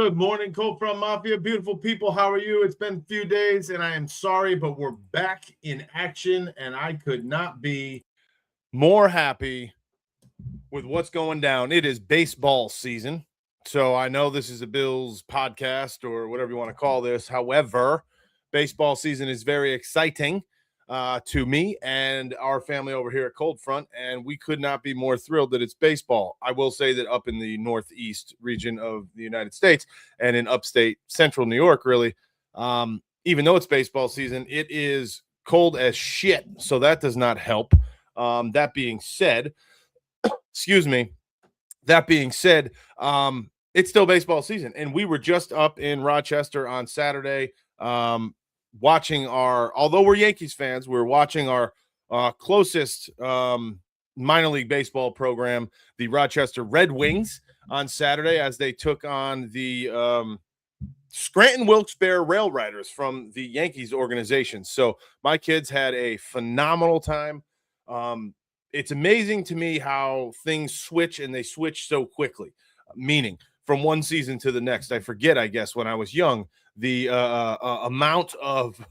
Good morning, Cold Front Mafia. Beautiful people, how are you? It's been a few days, and I am sorry, but we're back in action, and I could not be more happy with what's going down. It is baseball season, so I know this is a Bills podcast or whatever you want to call this. However, baseball season is very exciting to me and our family over here at Cold Front, and we could not be more thrilled that it's baseball. I will say that up in the northeast region of the United States and in upstate central New York, really, even though it's baseball season, it is cold as shit, so that does not help. That being said, excuse me, it's still baseball season, and we were just up in Rochester on Saturday, watching although we're Yankees fans, we're watching our closest minor league baseball program, the Rochester Red Wings, on Saturday as they took on the Scranton Wilkes-Barre Rail Riders from the Yankees organization. So my kids had a phenomenal time. It's amazing to me how things switch, and they switch so quickly, meaning from one season to the next. I forget, I guess, when I was young, the amount of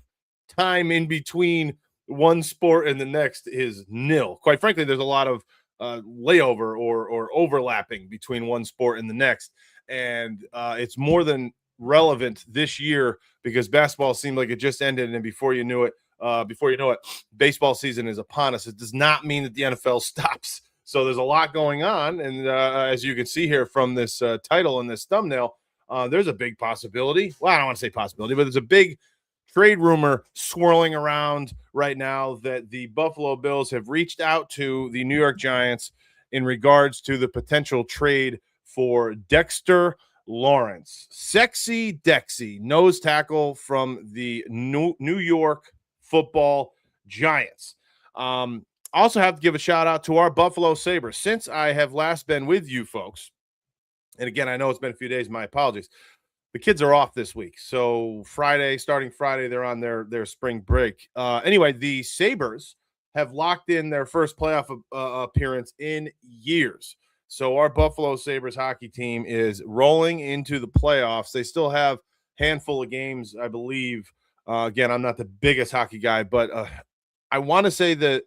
time in between one sport and the next is nil. Quite frankly, there's a lot of layover or overlapping between one sport and the next. And it's more than relevant this year because basketball seemed like it just ended, and before you know it, baseball season is upon us. It does not mean that the NFL stops. So there's a lot going on, and as you can see here from this title and this thumbnail, there's a big possibility. Well, I don't want to say possibility, but there's a big trade rumor swirling around right now that the Buffalo Bills have reached out to the New York Giants in regards to the potential trade for Dexter Lawrence. Sexy Dexy, nose tackle from the New York Football Giants. Also have to give a shout out to our Buffalo Sabres. Since I have last been with you folks, and again, I know it's been a few days, my apologies. The kids are off this week. So starting Friday, they're on their spring break. Anyway, the Sabres have locked in their first playoff appearance in years. So our Buffalo Sabres hockey team is rolling into the playoffs. They still have a handful of games, I believe. Again, I'm not the biggest hockey guy, but I want to say that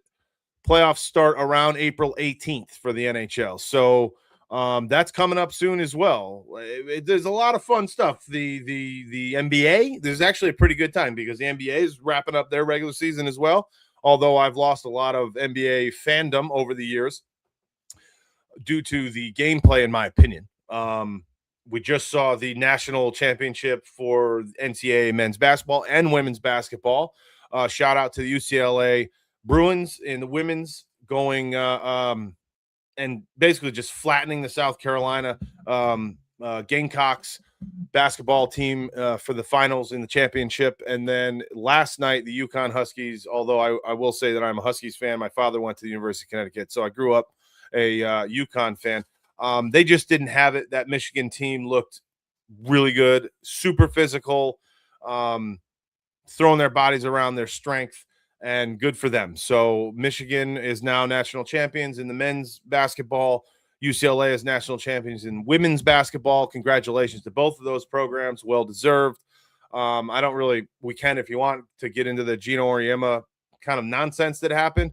playoffs start around April 18th for the NHL. So that's coming up soon as well. There's a lot of fun stuff. The NBA, there's actually a pretty good time because the NBA is wrapping up their regular season as well, although I've lost a lot of NBA fandom over the years due to the gameplay, in my opinion. We just saw the national championship for NCAA men's basketball and women's basketball. Shout out to the UCLA Bruins in the women's going and basically just flattening the South Carolina Gamecocks basketball team for the finals in the championship. And then last night, the UConn Huskies, although I will say that I'm a Huskies fan. My father went to the University of Connecticut, so I grew up a UConn fan. They just didn't have it. That Michigan team looked really good, super physical, throwing their bodies around, their strength, and good for them. So Michigan is now national champions in the men's basketball. UCLA is national champions in women's basketball. Congratulations to both of those programs. Well-deserved. We can, if you want, to get into the Gino Auriemma kind of nonsense that happened.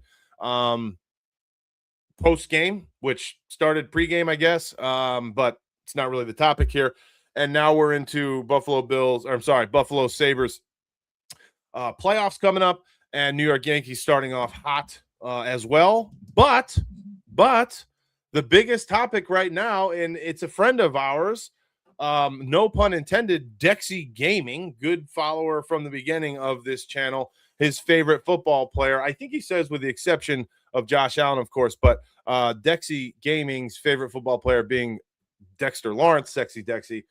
Post-game, which started pre-game, I guess, but it's not really the topic here. And now we're into Buffalo Sabres playoffs coming up, and New York Yankees starting off hot as well. But the biggest topic right now, and it's a friend of ours, no pun intended, Dexy Gaming, good follower from the beginning of this channel, his favorite football player. I think he says with the exception of Josh Allen, of course, but Dexy Gaming's favorite football player being Dexter Lawrence, Sexy Dexy.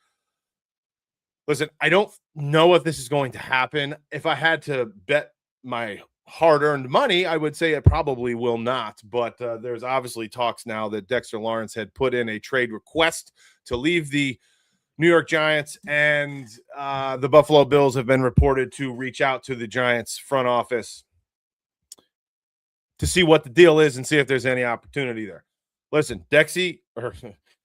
Listen, I don't know if this is going to happen. If I had to bet my hard-earned money, I would say it probably will not. But there's obviously talks now that Dexter Lawrence had put in a trade request to leave the New York Giants, and the Buffalo Bills have been reported to reach out to the Giants front office to see what the deal is and see if there's any opportunity there. Listen, Dexy, or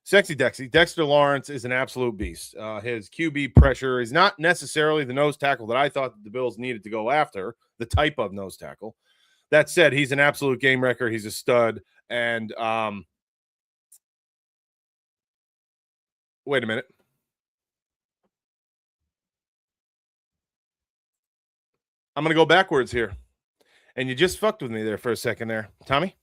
Sexy Dexy. Dexter Lawrence is an absolute beast. His QB pressure is not necessarily the nose tackle that I thought the Bills needed to go after, the type of nose tackle. That said, he's an absolute game wrecker. He's a stud. And wait a minute. I'm going to go backwards here. And you just fucked with me there for a second there, Tommy.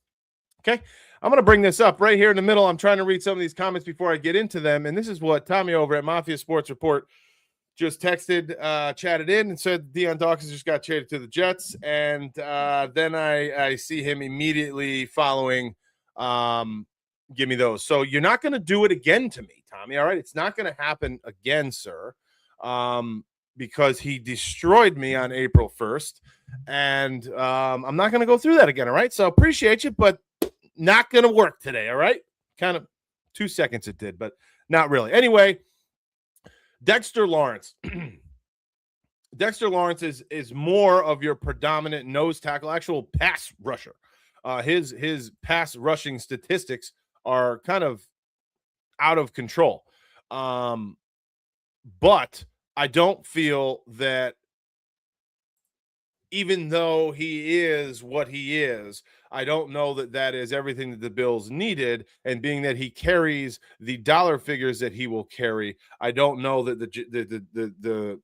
Okay. I'm going to bring this up right here in the middle. I'm trying to read some of these comments before I get into them. And this is what Tommy over at Mafia Sports Report just texted, chatted in and said Deion Dawkins just got traded to the Jets. And then I see him immediately following, give me those. So you're not going to do it again to me, Tommy. All right. It's not going to happen again, sir. Because he destroyed me on April 1st. And I'm not going to go through that again. All right. So appreciate you, but not going to work today. All right. Kind of 2 seconds it did, but not really. Anyway, Dexter Lawrence. Dexter Lawrence is more of your predominant nose tackle, actual pass rusher. His pass rushing statistics are kind of out of control. But I don't feel that even though he is what he is, I don't know that that is everything that the Bills needed. And being that he carries the dollar figures that he will carry, I don't know that the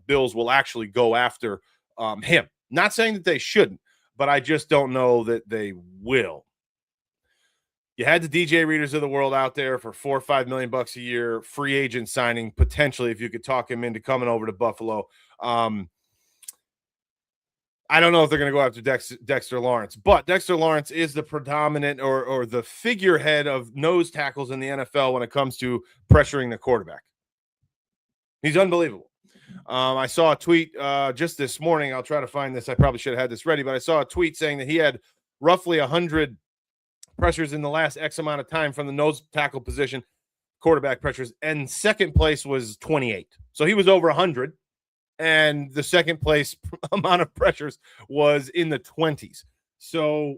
Bills will actually go after him. Not saying that they shouldn't, but I just don't know that they will. You had the DJ Readers of the world out there for $4 or $5 million a year, free agent signing, potentially, if you could talk him into coming over to Buffalo. I don't know if they're going to go after Dexter Lawrence, but Dexter Lawrence is the predominant or the figurehead of nose tackles in the NFL when it comes to pressuring the quarterback. He's unbelievable. I saw a tweet just this morning. I'll try to find this. I probably should have had this ready, but I saw a tweet saying that he had roughly 100 pressures in the last X amount of time from the nose tackle position, quarterback pressures, and second place was 28. So he was over 100. And the second place amount of pressures was in the 20s. So,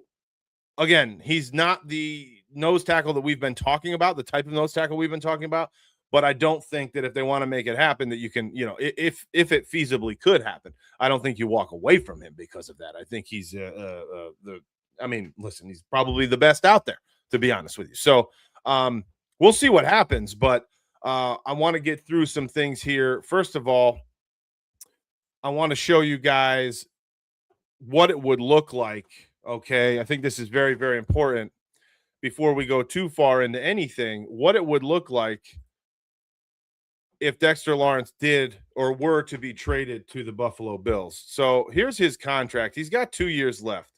again, he's not the nose tackle that we've been talking about, the type of nose tackle we've been talking about. But I don't think that if they want to make it happen, that you can, if it feasibly could happen, I don't think you walk away from him because of that. I think he's listen, he's probably the best out there, to be honest with you. So we'll see what happens. But I want to get through some things here. First of all, I want to show you guys what it would look like, okay? I think this is very, very important before we go too far into anything, what it would look like if Dexter Lawrence did or were to be traded to the Buffalo Bills. So here's his contract. He's got 2 years left,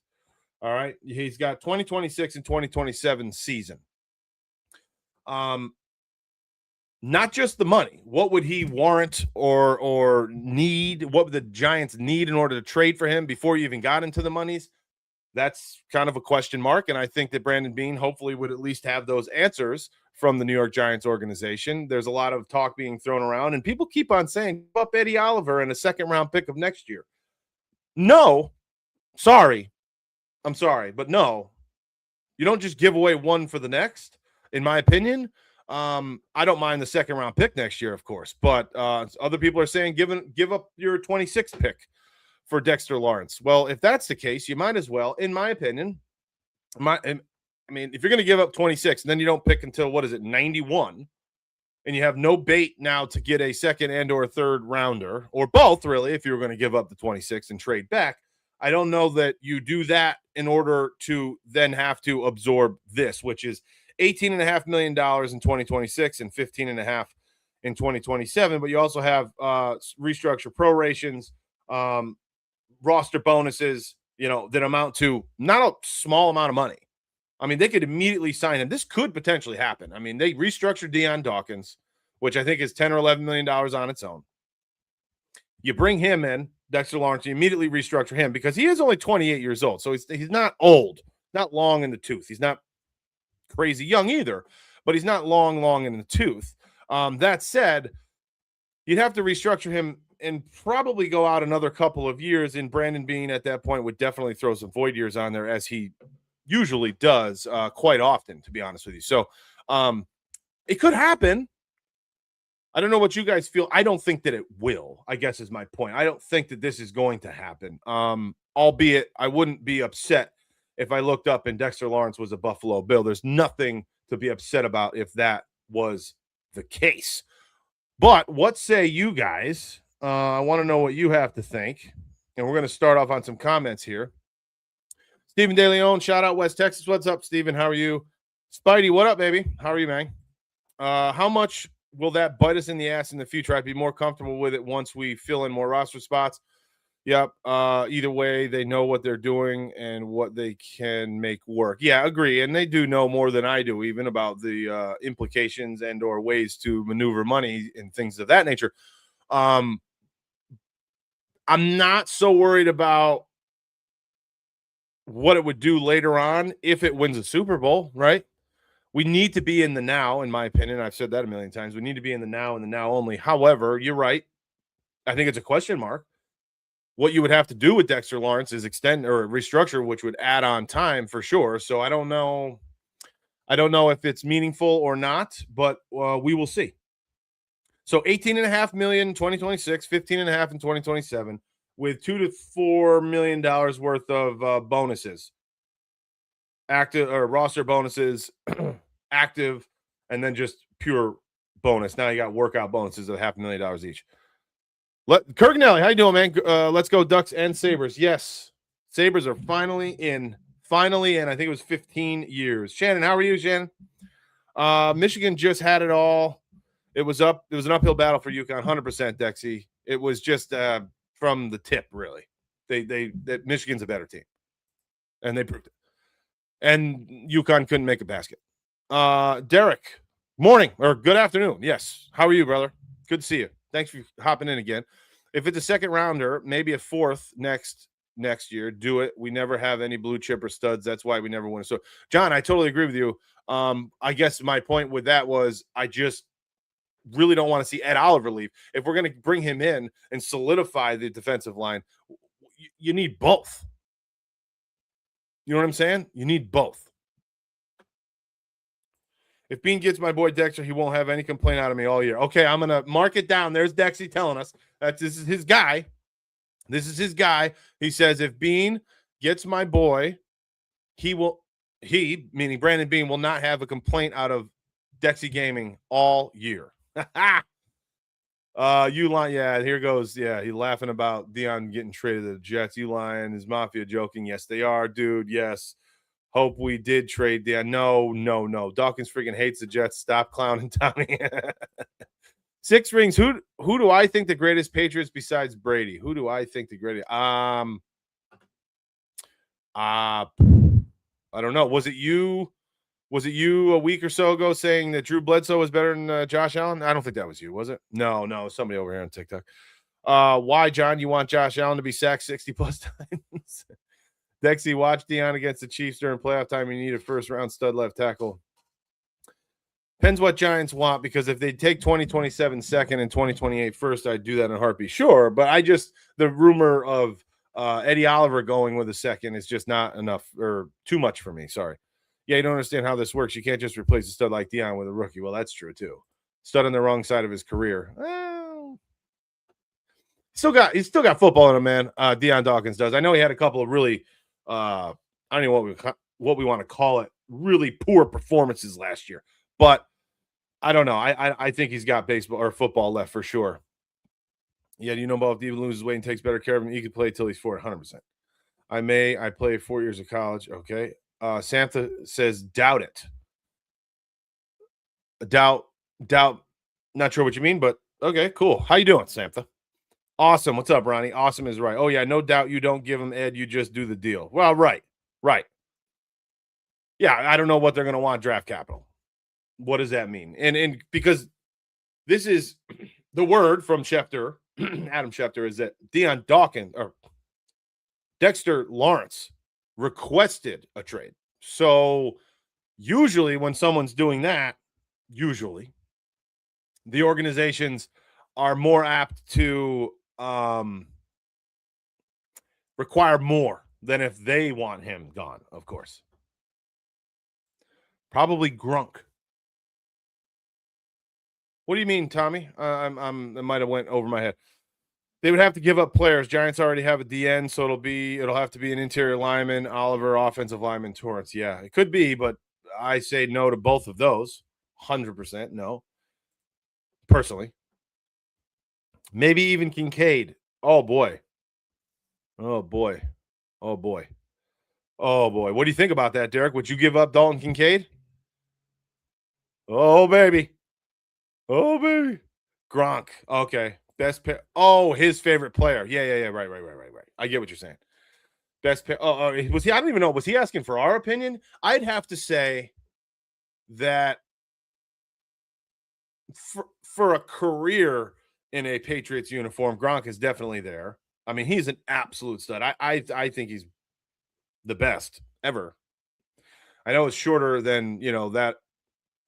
all right? He's got 2026 and 2027 season. Not just the money. What would he warrant or need? What would the Giants need in order to trade for him before you even got into the monies? That's kind of a question mark. And I think that Brandon Beane hopefully would at least have those answers from the New York Giants organization. There's a lot of talk being thrown around, and people keep on saying, give up Eddie Oliver and a second-round pick of next year. No. Sorry. I'm sorry. But no. You don't just give away one for the next, in my opinion. I don't mind the second round pick next year, of course, but other people are saying give up your 26th pick for Dexter Lawrence. Well, if that's the case, you might as well, in my opinion. If you're going to give up 26 and then you don't pick until 91, and you have no bait now to get a second and or third rounder, or both, really, if you were going to give up the 26 and trade back, I don't know that you do that in order to then have to absorb this, which is $18.5 million in 2026 and $15.5 in 2027. But you also have restructure prorations, roster bonuses, that amount to not a small amount of money. I mean, they could immediately sign him. This could potentially happen. I mean, they restructured Deion Dawkins, which I think is $10 or $11 million on its own. You bring him in, Dexter Lawrence, you immediately restructure him because he is only 28 years old. So he's not old, not long in the tooth. He's not crazy young either, but he's not long in the tooth. That said, you'd have to restructure him and probably go out another couple of years, and Brandon Beane at that point would definitely throw some void years on there, as he usually does quite often, to be honest with you. So It could happen. I don't know what you guys feel. I don't think that it will, I guess is my point. I don't think that this is going to happen. Albeit I wouldn't be upset if I looked up and Dexter Lawrence was a Buffalo Bill. There's nothing to be upset about if that was the case. But what say you guys? I want to know what you have to think. And we're going to start off on some comments here. Stephen De Leon, shout out West Texas. What's up, Stephen? How are you? Spidey, what up, baby? How are you, man? How much will that bite us in the ass in the future? I'd be more comfortable with it once we fill in more roster spots. Yep. Either way, they know what they're doing and what they can make work. Yeah, agree. And they do know more than I do, even about the implications and or ways to maneuver money and things of that nature. I'm not so worried about what it would do later on if it wins a Super Bowl, right? We need to be in the now, in my opinion. I've said that a million times. We need to be in the now and the now only. However, you're right. I think it's a question mark. What you would have to do with Dexter Lawrence is extend or restructure, which would add on time for sure. So I don't know. I don't know if it's meaningful or not, but we will see. So 18.5 million in 2026, 15.5 in 2027, with $2 to $4 million worth of bonuses, active or roster bonuses, active, and then just pure bonus. Now you got workout bonuses of $500,000 each. Kirk Nelly, how you doing, man? Let's go Ducks and Sabres. Yes, Sabres are finally in. Finally in. I think it was 15 years. Shannon, how are you, Shannon? Michigan just had it all. It was an uphill battle for UConn, 100%, Dexy. It was just from the tip, really. That Michigan's a better team, and they proved it. And UConn couldn't make a basket. Derek, morning or good afternoon. Yes, how are you, brother? Good to see you. Thanks for hopping in again. If it's a second rounder, maybe a fourth next year, do it. We never have any blue chip or studs. That's why we never win. So, John, I totally agree with you. I guess my point with that was I just really don't want to see Ed Oliver leave. If we're going to bring him in and solidify the defensive line, you need both. You know what I'm saying? You need both. If Bean gets my boy Dexter, he won't have any complaint out of me all year. Okay, I'm going to mark it down. There's Dexy telling us that this is his guy. This is his guy. He says if Bean gets my boy, meaning Brandon Bean, will not have a complaint out of Dexy Gaming all year. Uline, yeah, here goes. Yeah, he's laughing about Dion getting traded to the Jets. Uline is Mafia joking. Yes, they are, dude. Yes. Hope we did trade Dion. No. Dawkins freaking hates the Jets. Stop clowning, Tommy. 6 rings. Who do I think the greatest Patriots besides Brady? Who do I think the greatest? I don't know. Was it you a week or so ago saying that Drew Bledsoe was better than Josh Allen? I don't think that was you, was it? No, somebody over here on TikTok. Why, John? You want Josh Allen to be sacked 60 plus times? Dexy, watch Dion against the Chiefs during playoff time. You need a first-round stud left tackle. Depends what Giants want, because if they take 2027 second and 2028 first, I'd do that in a heartbeat. Sure, but the rumor of Eddie Oliver going with a second is just not enough or too much for me. Sorry. Yeah, you don't understand how this works. You can't just replace a stud like Dion with a rookie. Well, that's true too. Stud on the wrong side of his career. He's still got football in him, man. Dion Dawkins does. I know he had a couple of really, I don't know what we want to call it, really poor performances last year. But I don't know. I think he's got baseball or football left for sure. Yeah, do you know about if he loses weight and takes better care of him, he could play till he's 100%. I played 4 years of college. Okay. Samantha says, doubt it. Doubt. Not sure what you mean, but okay, cool. How you doing, Samantha? Awesome. What's up, Ronnie? Awesome is right. Oh, yeah, no doubt you don't give him Ed. You just do the deal. Well, right. Yeah, I don't know what they're going to want draft capital. What does that mean? And because this is the word from Schefter, Adam Schefter, is that Dion Dawkins or Dexter Lawrence requested a trade. So usually when someone's doing that, the organizations are more apt to require more than if they want him gone, of course. Probably Grunk. What do you mean, Tommy? It might have went over my head. They would have to give up players. Giants already have a DN, so it'll have to be an interior lineman, Oliver, offensive lineman, Torrance. Yeah, it could be, but I say no to both of those. 100% no. Personally. Maybe even Kincaid. Oh boy. Oh boy. Oh boy. Oh boy. What do you think about that, Derek? Would you give up Dalton Kincaid? Oh baby. Oh baby. Gronk. Okay. Best pair. Oh, his favorite player. Yeah. Right. I get what you're saying. Best pair. Was he? I don't even know. Was he asking for our opinion? I'd have to say that for a career in a Patriots uniform, Gronk is definitely there. I mean, he's an absolute stud. I think he's the best ever. I know it's shorter than that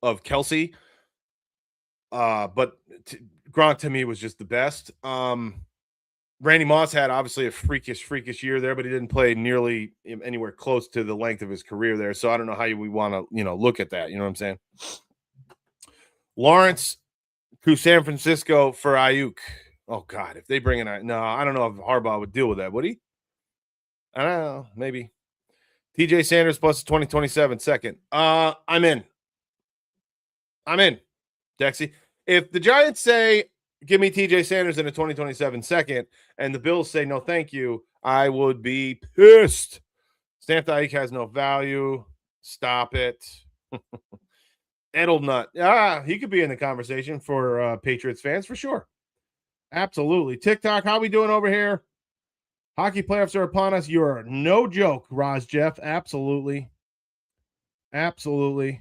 of Kelsey, but Gronk to me was just the best. Randy Moss had obviously a freakish year there, but he didn't play nearly anywhere close to the length of his career there. So I don't know how we want to look at that. You know what I'm saying? Lawrence to San Francisco for Ayuk. Oh God, if they bring in no, I don't know if Harbaugh would deal with that. Would he? I don't know. Maybe. TJ Sanders plus 2027 second. I'm in. Dexy. If the Giants say, give me TJ Sanders in a 2027 second, and the Bills say, no, thank you, I would be pissed. Stamp Ayuk has no value. Stop it. Edelnut. He could be in the conversation for Patriots fans for sure. Absolutely. TikTok, how we doing over here? Hockey playoffs are upon us. You're no joke, Roz Jeff. Absolutely. 15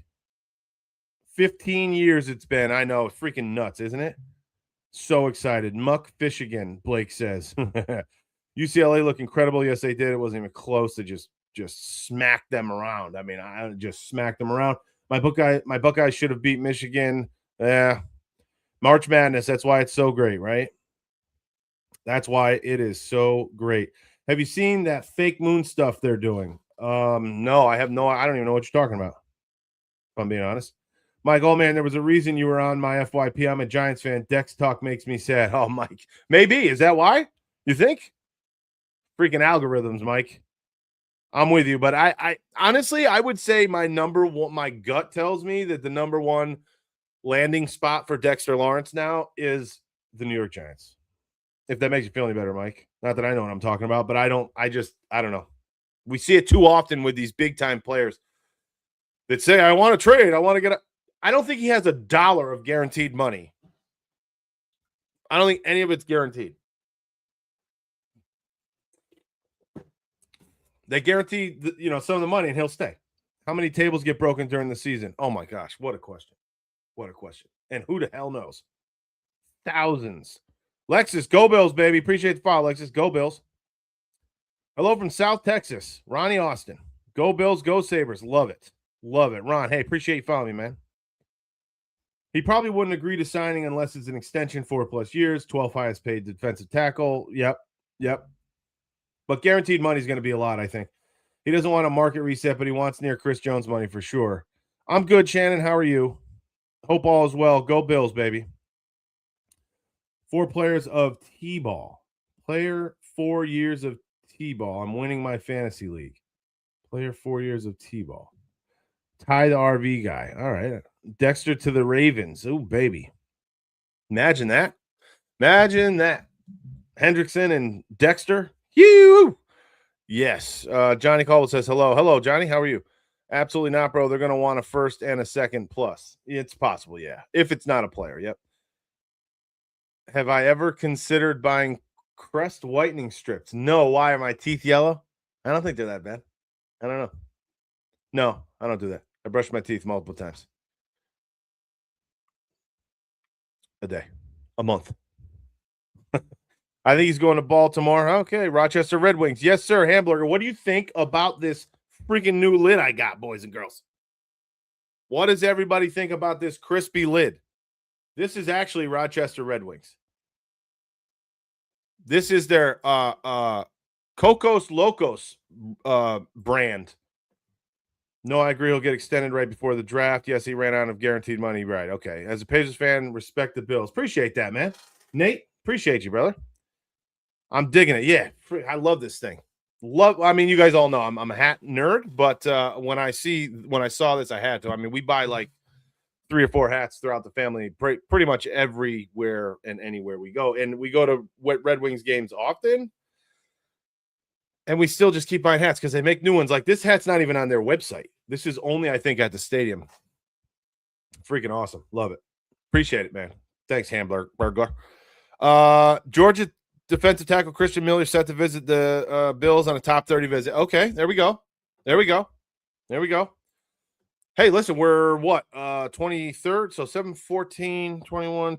years it's been. I know. Freaking nuts, isn't it? So excited. Muck fish again, Blake says. UCLA looked incredible. Yes, they did. It wasn't even close to just smack them around. I mean, I just smacked them around. My Buckeyes should have beat Michigan. Yeah. March Madness. That's why it's so great, right? That's why it is so great. Have you seen that fake moon stuff they're doing? No, I don't even know what you're talking about, if I'm being honest. Mike, oh man, there was a reason you were on my FYP. I'm a Giants fan. Dex talk makes me sad. Oh, Mike. Maybe. Is that why? You think? Freaking algorithms, Mike. I'm with you. But I honestly, I would say my gut tells me that the number one landing spot for Dexter Lawrence now is the New York Giants. If that makes you feel any better, Mike. Not that I know what I'm talking about, but I don't know. We see it too often with these big time players that say, I want to trade. I want to get I don't think he has $1 of guaranteed money. I don't think any of it's guaranteed. They guarantee some of the money and he'll stay. How many tables get broken during the season? Oh my gosh, what a question. And who the hell knows? Thousands. Lexus, go Bills, baby. Appreciate the follow, Lexus. Go Bills. Hello from South Texas. Ronnie Austin. Go Bills, go Sabres. Love it. Ron, hey, appreciate you following me, man. He probably wouldn't agree to signing unless it's an extension 4+ years, 12th highest paid defensive tackle. Yep. But guaranteed money is going to be a lot, I think. He doesn't want a market reset, but he wants near Chris Jones money for sure. I'm good, Shannon. How are you? Hope all is well. Go Bills, baby. 4 players of T-ball. Player 4 years of T-ball. I'm winning my fantasy league. Player 4 years of T-ball. Ty the RV guy. All right. Dexter to the Ravens. Oh, baby. Imagine that. Hendrickson and Dexter. Hugh. Yes. Johnny Caldwell says hello. Hello, Johnny. How are you? Absolutely not, bro. They're going to want a first and a second plus. It's possible, yeah. If it's not a player, yep. Have I ever considered buying Crest whitening strips? No. Why are my teeth yellow? I don't think they're that bad. I don't know. No, I don't do that. I brush my teeth multiple times a day, a month. I think he's going to Baltimore. Okay, Rochester Red Wings. Yes, sir. Hamburger. What do you think about this freaking new lid I got, boys and girls? What does everybody think about this crispy lid? This is actually Rochester Red Wings. This is their Cocos Locos brand. No, I agree. He'll get extended right before the draft. Yes, he ran out of guaranteed money. Right. Okay. As a Pacers fan, respect the Bills. Appreciate that, man. Nate, appreciate you, brother. I'm digging it. Yeah. I love this thing. I mean, you guys all know I'm a hat nerd, but when I saw this, I had to. I mean, we buy like 3 or 4 hats throughout the family, pretty much everywhere and anywhere we go. And we go to Red Wings games often. And we still just keep buying hats because they make new ones. Like this hat's not even on their website. This is only, I think, at the stadium. Freaking awesome. Love it. Appreciate it, man. Thanks, Hamburglar. Georgia defensive tackle Christian Miller set to visit the Bills on a top 30 visit. Okay, there we go. Hey, listen, we're what? 23rd, so 7-14, 21,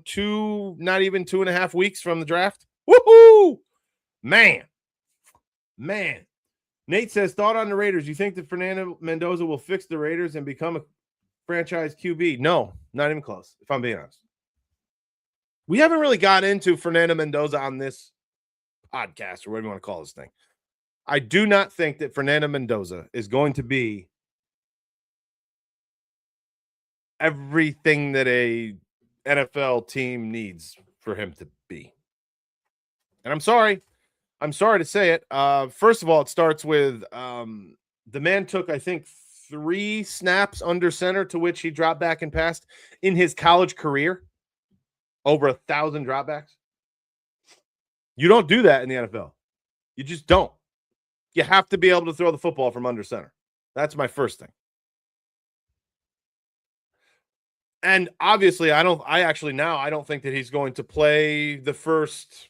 not even 2.5 weeks from the draft. Woohoo! Man. Nate says, thought on the Raiders. You think that Fernando Mendoza will fix the Raiders and become a franchise QB? No, not even close, if I'm being honest. We haven't really got into Fernando Mendoza on this podcast or whatever you want to call this thing. I do not think that Fernando Mendoza is going to be everything that a NFL team needs for him to be. And I'm sorry to say it. First of all, it starts with the man took, I think, 3 snaps under center to which he dropped back and passed in his college career. Over 1,000 dropbacks. You don't do that in the NFL. You just don't. You have to be able to throw the football from under center. That's my first thing. And obviously, I don't think that he's going to play the first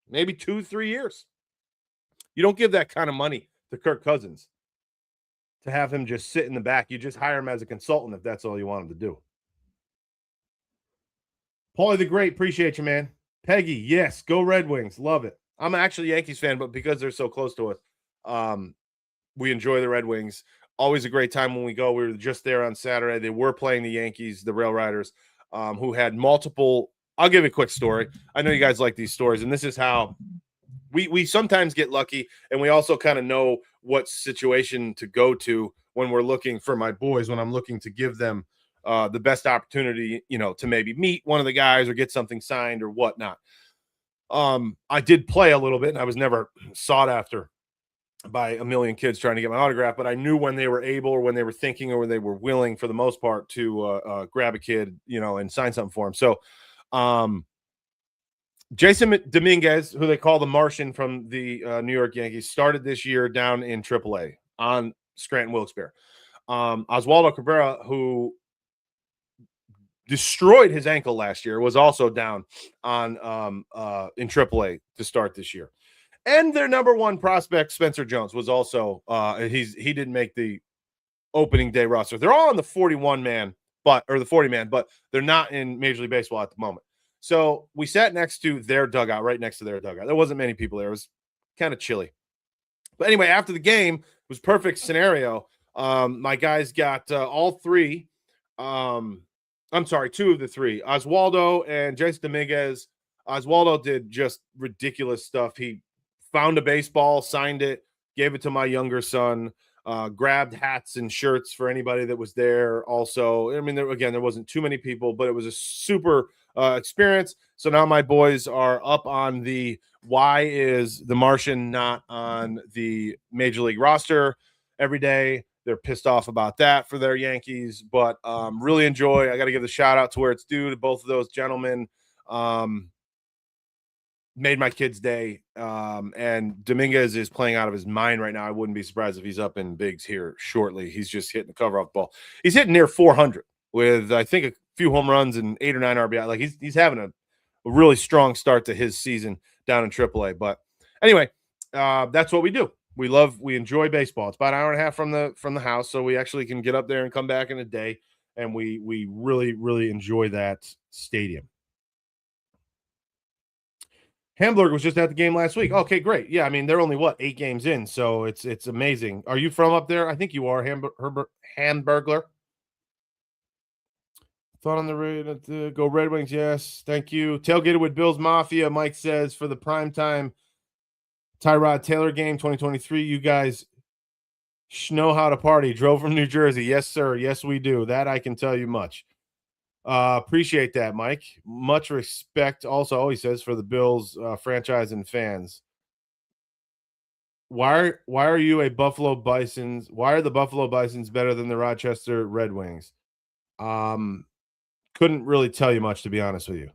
maybe 2-3 years. You don't give that kind of money to Kirk Cousins to have him just sit in the back. You just hire him as a consultant if that's all you want him to do. Paulie the Great, appreciate you, man. Peggy, yes, go Red Wings. Love it. I'm actually a Yankees fan, but because they're so close to us, we enjoy the Red Wings. Always a great time when we go. We were just there on Saturday. They were playing the Yankees, the Rail Riders, who had multiple. I'll give you a quick story. I know you guys like these stories, and this is how we sometimes get lucky, and we also kind of know what situation to go to when we're looking for my boys, when I'm looking to give them the best opportunity, to maybe meet one of the guys or get something signed or whatnot. I did play a little bit, and I was never sought after by a million kids trying to get my autograph, but I knew when they were able or when they were thinking or when they were willing for the most part to grab a kid, and sign something for him. So Jason Dominguez, who they call the Martian from the New York Yankees, started this year down in AAA on Scranton Wilkes-Barre. Oswaldo Cabrera, who destroyed his ankle last year, was also down on in AAA to start this year. And their number 1 prospect, Spencer Jones, was also he didn't make the opening day roster. They're all on the 40-man, but they're not in Major League Baseball at the moment. So we sat next to their dugout, right next to their dugout. There wasn't many people there. It was kind of chilly. But anyway, after the game, it was perfect scenario. My guys got all 3. I'm sorry, 2 of the 3. Oswaldo and Jason Dominguez. Oswaldo did just ridiculous stuff. He found a baseball, signed it, gave it to my younger son, grabbed hats and shirts for anybody that was there also. I mean, there wasn't too many people, but it was a super experience. So now my boys are up on the why is the Martian not on the Major League roster every day. They're pissed off about that for their Yankees, but really enjoy. I got to give the shout out to where it's due to both of those gentlemen. Made my kid's day. And Dominguez is playing out of his mind right now. I wouldn't be surprised if he's up in bigs here shortly. He's just hitting the cover off the ball. He's hitting near 400 with, I think, a few home runs and 8 or 9 RBI. Like he's having a really strong start to his season down in AAA. But anyway, that's what we do. We enjoy baseball. It's about an hour and a half from the house, so we actually can get up there and come back in a day, and we really, really enjoy that stadium. Hamburg was just at the game last week. Okay, great. Yeah, I mean, they're only 8 games in, so it's amazing. Are you from up there? I think you are, Hamburglar. Thought on the raid go Red Wings, yes. Thank you. Tailgated with Bills Mafia, Mike says, for the primetime Tyrod Taylor game 2023. You guys Know how to party. Drove from New Jersey. Yes, sir. Yes, we do. That I can tell you much. Appreciate that, Mike. Much respect. Also, he says for the Bills franchise and fans. Why are you a Buffalo Bisons? Why are the Buffalo Bisons better than the Rochester Red Wings? Um, couldn't really tell you much, to be honest with you.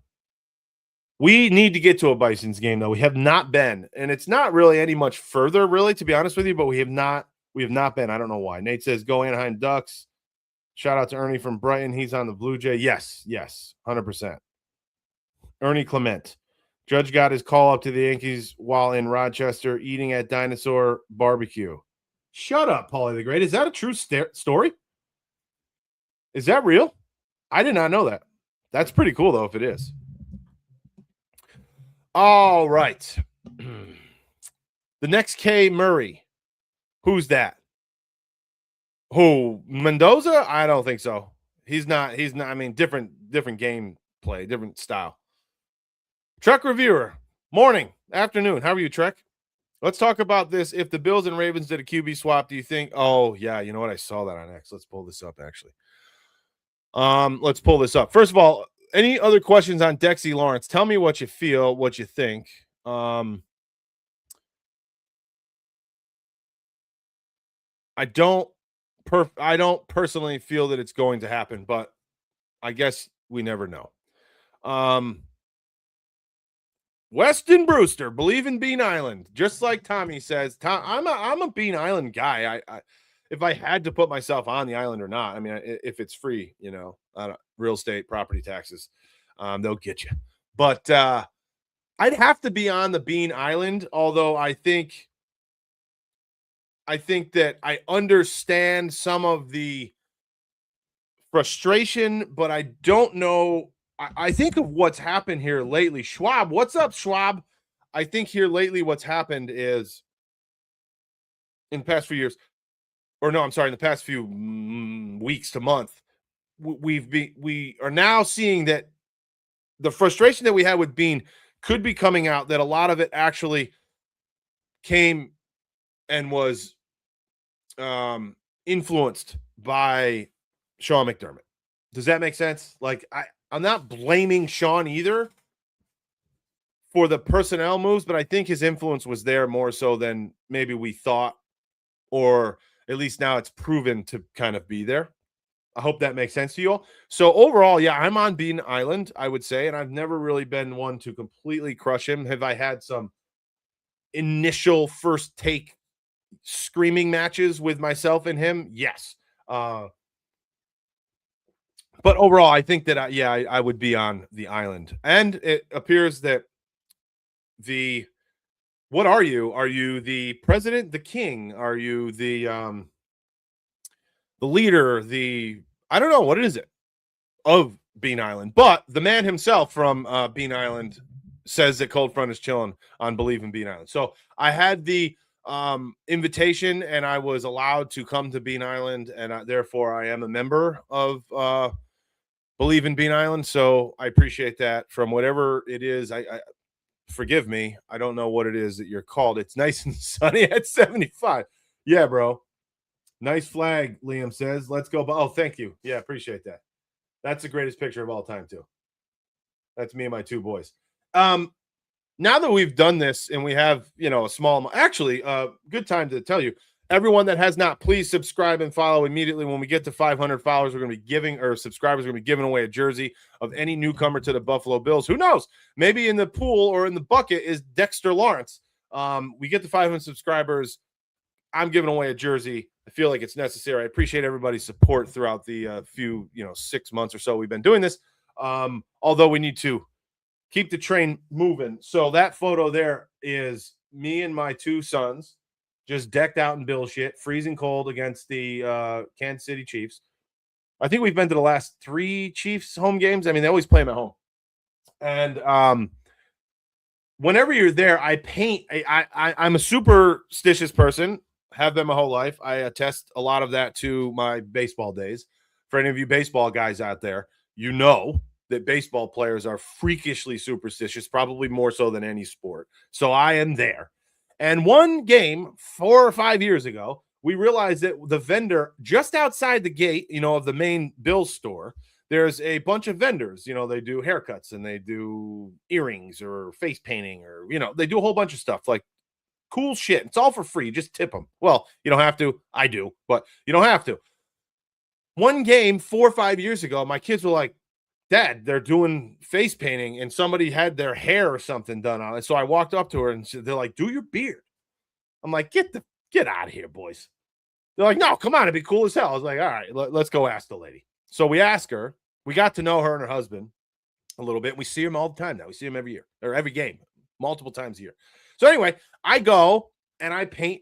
We need to get to a Bisons game though. We have not been, and it's not really any much further, really, to be honest with you. But we have not been. I don't know why. Nate says go Anaheim Ducks. Shout out to Ernie from Brighton. He's on the Blue Jay. Yes, 100%. Ernie Clement. Judge got his call up to the Yankees while in Rochester eating at Dinosaur Barbecue. Shut up, Paulie the Great. Is that a true story? Is that real? I did not know that. That's pretty cool, though, if it is. All right. The next K. Murray. Who's that? Who? Mendoza? I don't think so. He's not. I mean, different game play, different style. Trek Reviewer. Morning, afternoon. How are you, Trek? Let's talk about this. If the Bills and Ravens did a QB swap, do you think? Oh, yeah. You know what? I saw that on X. Let's pull this up, actually. Let's pull this up. First of all, any other questions on Dexy Lawrence? Tell me what you feel, what you think. I don't personally feel that it's going to happen, but I guess we never know. Weston Brewster, believe in Bean Island, just like Tommy says. I'm a Bean Island guy. I if I had to put myself on the island or not, I mean, if it's free, real estate, property taxes, they'll get you. But I'd have to be on the Bean Island, although I think that I understand some of the frustration, but I don't know. I think of what's happened here lately. Schwab, what's up, Schwab? I think here lately what's happened is in the past few years, or no, I'm sorry, in the past few weeks to month, we are now seeing that the frustration that we had with Bean could be coming out, that a lot of it actually came and was influenced by Sean McDermott. Does that make sense? Like, I'm not blaming Sean either for the personnel moves, but I think his influence was there more so than maybe we thought, or at least now it's proven to kind of be there. I hope that makes sense to you all. So overall, yeah, I'm on Bean Island, I would say, and I've never really been one to completely crush him. Have I had some initial first take screaming matches with myself and him? Yes. But overall, I think that, I would be on the island. And it appears that what are you? Are you the president, the king? Are you the leader, I don't know, what is it, of Bean Island? But the man himself from Bean Island says that Cold Front is chilling on Believe in Bean Island. So I had the invitation and I was allowed to come to Bean Island, and therefore I am a member of Believe in Bean Island. So I appreciate that. From whatever it is, I forgive me, I don't know what it is that you're called. It's nice and sunny at 75. Yeah, bro. Nice flag, Liam says. Let's go. Oh, thank you. Yeah, appreciate that. That's the greatest picture of all time, too. That's me and my two boys. Now that we've done this and we have, a small, actually, good time to tell you, everyone that has not, please subscribe and follow immediately. When we get to 500 followers, we're going to be giving, or subscribers, we're going to be giving away a jersey of any newcomer to the Buffalo Bills. Who knows? Maybe in the pool or in the bucket is Dexter Lawrence. We get to 500 subscribers, I'm giving away a jersey. I feel like it's necessary. I appreciate everybody's support throughout the few, 6 months or so we've been doing this. Although we need to keep the train moving. So that photo there is me and my two sons just decked out in Bill shit, freezing cold against the Kansas City Chiefs. I think we've been to the last 3 Chiefs home games. I mean, they always play them at home. And whenever you're there, I paint. I'm a superstitious person. Have been my whole life. I attest a lot of that to my baseball days. For any of you baseball guys out there, you know that baseball players are freakishly superstitious, probably more so than any sport. So I am there. And one game 4 or 5 years ago, we realized that the vendor just outside the gate, of the main Bill's store, there's a bunch of vendors. They do haircuts and they do earrings or face painting, or they do a whole bunch of stuff, like cool shit. It's all for free. You just tip them. Well, you don't have to. I do, but you don't have to. One game 4 or 5 years ago, my kids were like, Dad, they're doing face painting and somebody had their hair or something done on it. So I walked up to her and they're like, do your beard. I'm like, get out of here, boys. They're like, no, come on, it'd be cool as hell. I was like, all right, let's go ask the lady. So we asked her. We got to know her and her husband a little bit. We see them all the time now. We see them every year or every game, multiple times a year. So anyway, I go and I paint.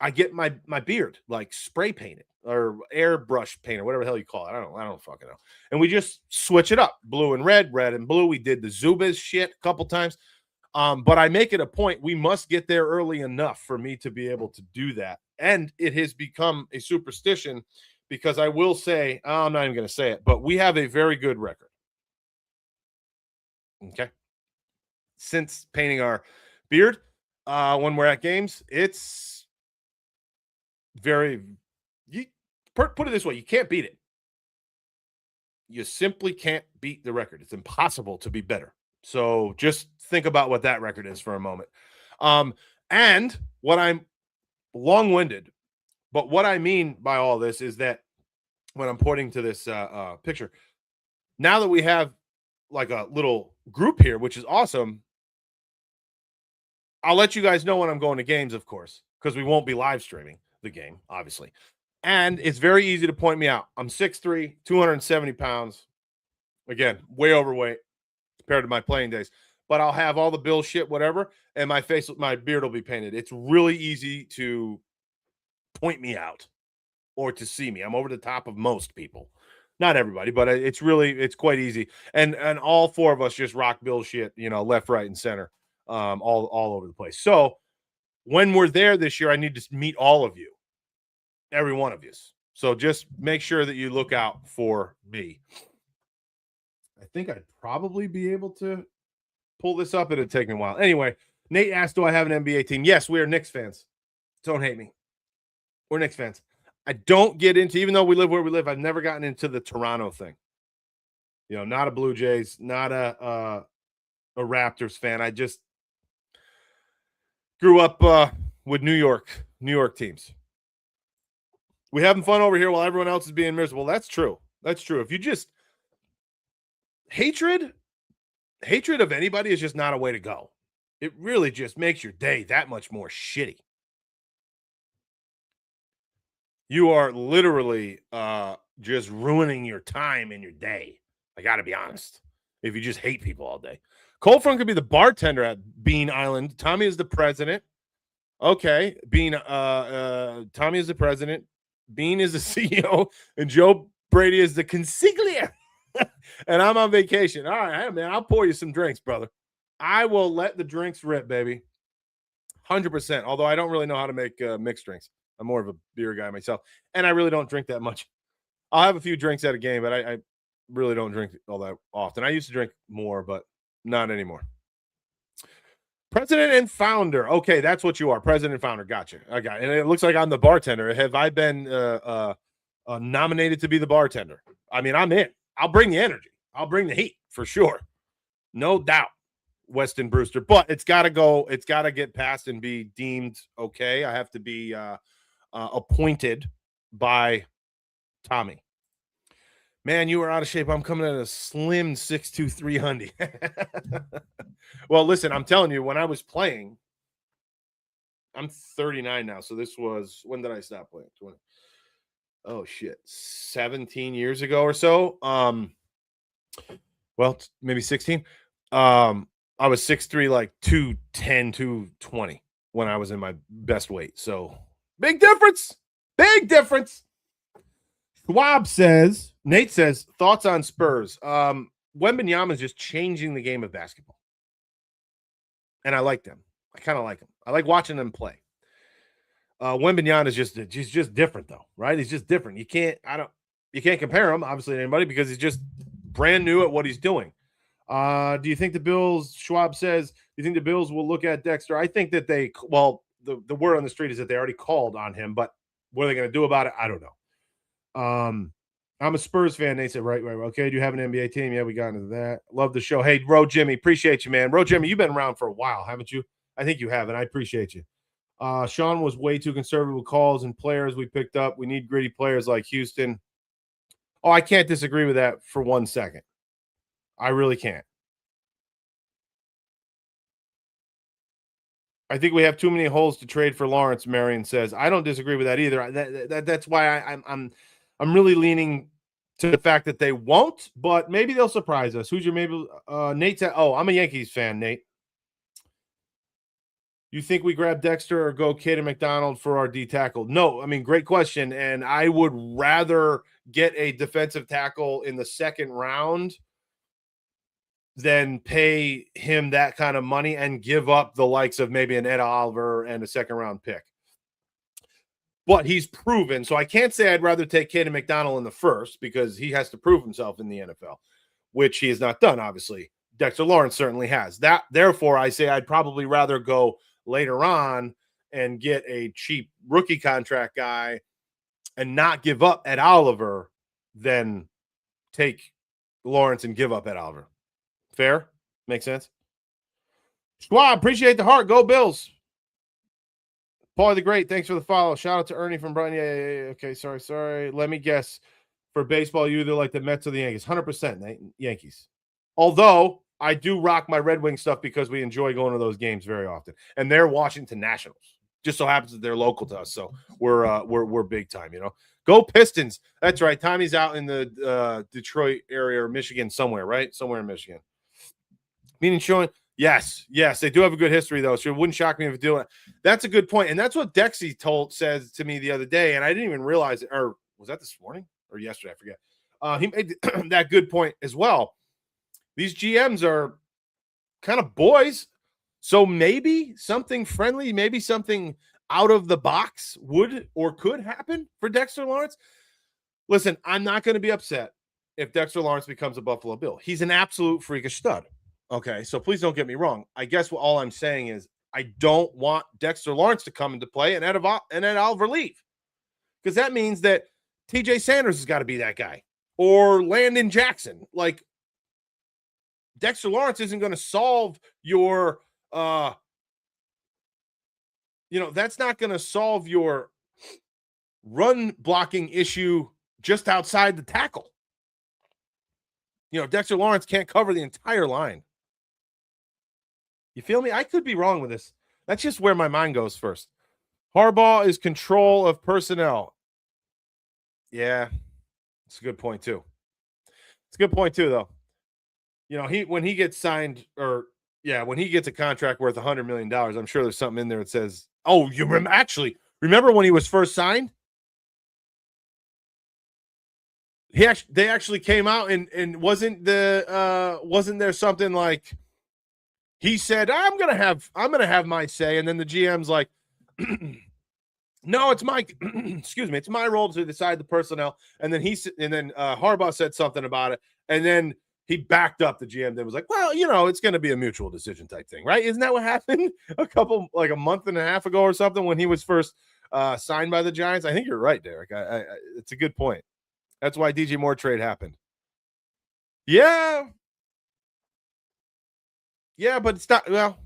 I get my beard like spray painted or airbrush paint or whatever the hell you call it. I don't fucking know. And we just switch it up, blue and red and blue. We did the Zubaz shit a couple times. But I make it a point. We must get there early enough for me to be able to do that. And it has become a superstition because I will say, I'm not even going to say it, but we have a very good record. Okay. Since painting our beard, when we're at games, it's put it this way, you can't beat it. You simply can't beat the record. It's impossible to be better. So just think about what that record is for a moment. And what I'm long-winded, but what I mean by all this is that when I'm pointing to this picture, now that we have like a little group here, which is awesome, I'll let you guys know when I'm going to games, of course, because we won't be live streaming the game, obviously. And it's very easy to point me out. I'm 6'3", 270 pounds. Again, way overweight compared to my playing days. But I'll have all the Bill shit, whatever, and my beard will be painted. It's really easy to point me out or to see me. I'm over the top of most people. Not everybody, but it's quite easy. And all four of us just rock Bill shit, left, right, and center, all over the place. So when we're there this year, I need to meet all of you, every one of you. So just make sure that you look out for me. I think I'd probably be able to pull this up. It'd take me a while. Anyway, Nate asked, do I have an NBA team? Yes, we are Knicks fans. Don't hate me. We're Knicks fans. I don't get into, even though we live where we live, I've never gotten into the Toronto thing. Not a Blue Jays, not a Raptors fan. I just grew up with New York teams. We having fun over here while everyone else is being miserable. That's true. That's true. If you just hatred of anybody is just not a way to go. It really just makes your day that much more shitty. You are literally just ruining your time and your day. I got to be honest. If you just hate people all day. Cold Front could be the bartender at Bean Island. Tommy is the president. Okay. Tommy is the president. Bean is the CEO. And Joe Brady is the consigliere. And I'm on vacation. All right, hey, man, I'll pour you some drinks, brother. I will let the drinks rip, baby. 100%. Although I don't really know how to make mixed drinks. I'm more of a beer guy myself. And I really don't drink that much. I'll have a few drinks at a game, but I really don't drink all that often. I used to drink more, but not anymore. President and founder. Okay, that's what you are. President and founder. Gotcha. I got it. And it looks like I'm the bartender. Have I been nominated to be the bartender? I mean, I'm in. I'll bring the energy. I'll bring the heat for sure. No doubt, Weston Brewster. But it's got to go. It's got to get passed and be deemed okay. I have to be appointed by Tommy. Man, you are out of shape. I'm coming at a slim 6'2", 300. Well, listen, I'm telling you, when I was playing, I'm 39 now. So this was, when did I stop playing? 20. Oh shit, 17 years ago or so. Well, maybe 16. I was 6'3", like 210, 220 when I was in my best weight. So big difference. Big difference. Schwab says, Nate says, thoughts on Spurs. Wembanyama is just changing the game of basketball. And I like them. I kind of like them. I like watching them play. Wembanyama is just different though, right? He's just different. You can't compare him obviously to anybody because he's just brand new at what he's doing. Do you think the Bills, Schwab says, do you think the Bills will look at Dexter? I think that the word on the street is that they already called on him, but What are they going to do about it? I don't know. I'm a Spurs fan. They said, right. Okay. Do you have an NBA team? Yeah, we got into that. Love the show. Hey, Ro Jimmy, appreciate you, man. Ro Jimmy, you've been around for a while, haven't you? I think you have, and I appreciate you. Sean was way too conservative with calls and players we picked up. We need gritty players like Houston. Oh, I can't disagree with that for 1 second. I really can't. I think we have too many holes to trade for Lawrence. Marion says. I don't disagree with that either. That's why I'm really leaning to the fact that they won't, but maybe they'll surprise us. Who's your maybe? Nate said, "Oh, I'm a Yankees fan." Nate, you think we grab Dexter or go Caden McDonald for our D tackle? No, I mean, great question, and I would rather get a defensive tackle in the second round than pay him that kind of money and give up the likes of maybe an Ed Oliver and a second round pick. But he's proven, so I can't say I'd rather take Caden McDonald in the first because he has to prove himself in the NFL, which he has not done, obviously. Dexter Lawrence certainly has. That, therefore, I say I'd probably rather go later on and get a cheap rookie contract guy and not give up Ed Oliver than take Lawrence and give up Ed Oliver. Fair? Makes sense? Squad, appreciate the heart. Go Bills. Paulie the Great, thanks for the follow. Shout out to Ernie from Brighton. Yeah. Okay, sorry. Let me guess. For baseball, you either like the Mets or the Yankees. 100% Yankees. Although I do rock my Red Wing stuff because we enjoy going to those games very often. And they're Washington Nationals. Just so happens that they're local to us, so we're big time, you know. Go Pistons. That's right. Tommy's out in the Detroit area or Michigan somewhere, right? Somewhere in Michigan. Meaning showing, yes, they do have a good history though. So it wouldn't shock me if doing it. That's a good point, and that's what Dexy says to me the other day, and I didn't even realize it. Or was that this morning or yesterday? I forget. He made that good point as well. These GMs are kind of boys, so maybe something friendly, maybe something out of the box would or could happen for Dexter Lawrence. Listen, I'm not going to be upset if Dexter Lawrence becomes a Buffalo Bill. He's an absolute freakish stud. Okay, so please don't get me wrong. I guess all I'm saying is I don't want Dexter Lawrence to come into play and Ed Oliver leave, because that means that TJ Sanders has got to be that guy or Landon Jackson. Like, Dexter Lawrence isn't going to solve your, that's not going to solve your run blocking issue just outside the tackle. Dexter Lawrence can't cover the entire line. You feel me? I could be wrong with this. That's just where my mind goes first. Harbaugh is control of personnel. Yeah, it's a good point too. It's a good point too, though. When he gets signed, when he gets a contract worth $100 million, I'm sure there's something in there that says, "Oh, you remember when he was first signed? They actually came out and wasn't there something like?" He said, I'm gonna have my say, and then the GM's like, "No, it's my excuse me, it's my role to decide the personnel." And then Harbaugh said something about it, and then he backed up the GM. That was like, "Well, it's going to be a mutual decision type thing, right?" Isn't that what happened a month and a half ago or something when he was first signed by the Giants? I think you're right, Derek. It's a good point. That's why DJ Moore trade happened. Yeah, but it's not. Well,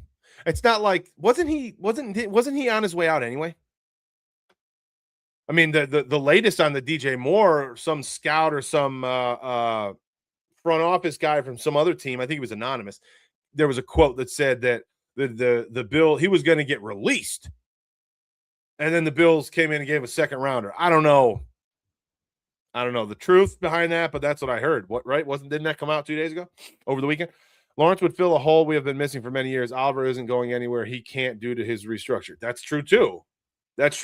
it's not like wasn't he on his way out anyway? I mean, the latest on the DJ Moore, some scout or some front office guy from some other team, I think he was anonymous. There was a quote that said that the Bill, he was going to get released, and then the Bills came in and gave a second rounder. I don't know the truth behind that, but that's what I heard. What, right? Didn't that come out 2 days ago over the weekend? Lawrence would fill a hole we have been missing for many years. Oliver isn't going anywhere he can't due to his restructure. That's true too. That's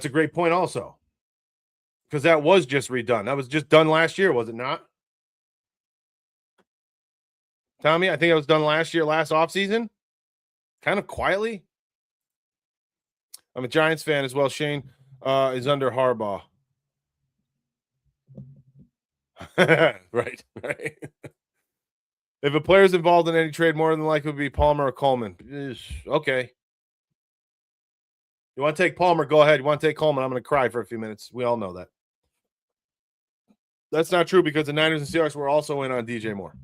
a great point also, because that was just redone. That was just done last year, was it not? Tommy, I think it was done last offseason, kind of quietly. I'm a Giants fan as well. Shane is under Harbaugh. Right. If a player's involved in any trade, more than likely would be Palmer or Coleman. Okay. You want to take Palmer? Go ahead. You want to take Coleman? I'm going to cry for a few minutes. We all know that. That's not true because the Niners and Seahawks were also in on DJ Moore.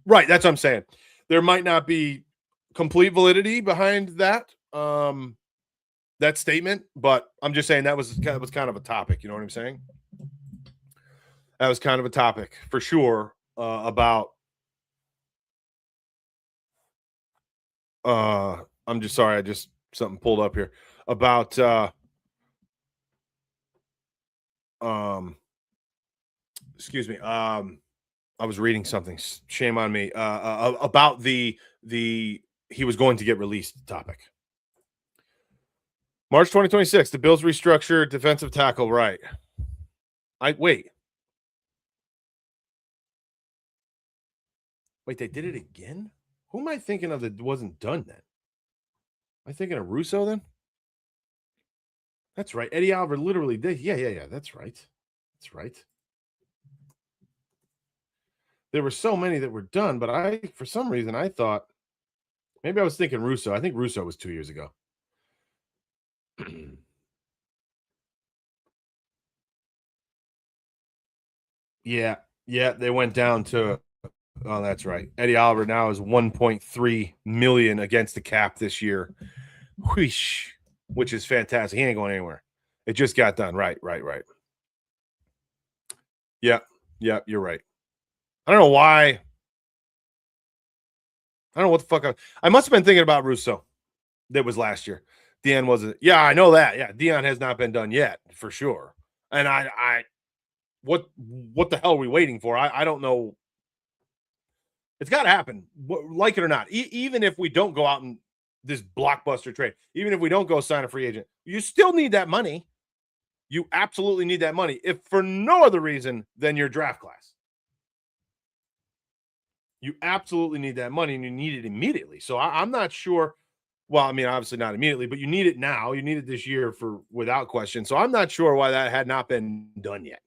Right. That's what I'm saying. There might not be complete validity behind that that statement, but I'm just saying that was kind of a topic. You know what I'm saying? That was kind of a topic for sure about. I'm just sorry. I just something pulled up here about. Excuse me. I was reading something. Shame on me. About the he was going to get released topic. March 2026. The Bills restructured defensive tackle. Right. Wait. They did it again? Who am I thinking of that wasn't done then? Am I thinking of Russo then? That's right. Eddie Oliver literally did. Yeah. That's right. That's right. There were so many that were done, but for some reason, I thought maybe I was thinking Russo. I think Russo was 2 years ago. Yeah. They went down to. Oh, that's right. Eddie Oliver now is 1.3 million against the cap this year. Whoosh, which is fantastic. He ain't going anywhere. It just got done. Right. Yeah, you're right. I don't know why. I don't know what the fuck I must have been thinking about Russo. That was last year. Dion wasn't. Yeah, I know that. Yeah, Dion has not been done yet for sure. And what the hell are we waiting for? I don't know. It's got to happen, like it or not. Even if we don't go out and this blockbuster trade, even if we don't go sign a free agent, you still need that money. You absolutely need that money, if for no other reason than your draft class. You absolutely need that money, and you need it immediately. So I'm not sure. Well, I mean, obviously not immediately, but you need it now. You need it this year without question. So I'm not sure why that had not been done yet.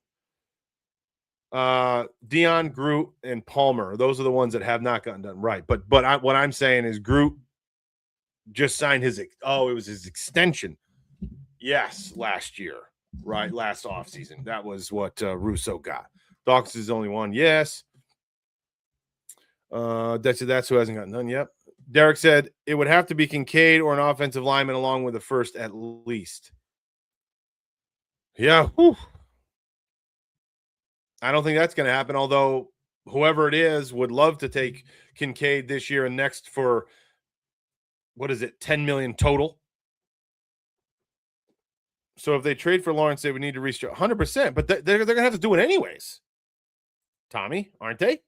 Dion, Groot, and Palmer. Those are the ones that have not gotten done. Right. But what I'm saying is Groot just signed it was his extension. Yes, last year. Right. Last offseason. That was what Russo got. Dawkins is the only one. Yes. That's who hasn't gotten done yet. Derek said it would have to be Kincaid or an offensive lineman along with the first at least. Yeah. Whew. I don't think that's going to happen, although whoever it is would love to take Kincaid this year and next for, what is it, 10 million total. So if they trade for Lawrence, they would need to restructure 100%, but they're going to have to do it anyways. Tommy, aren't they?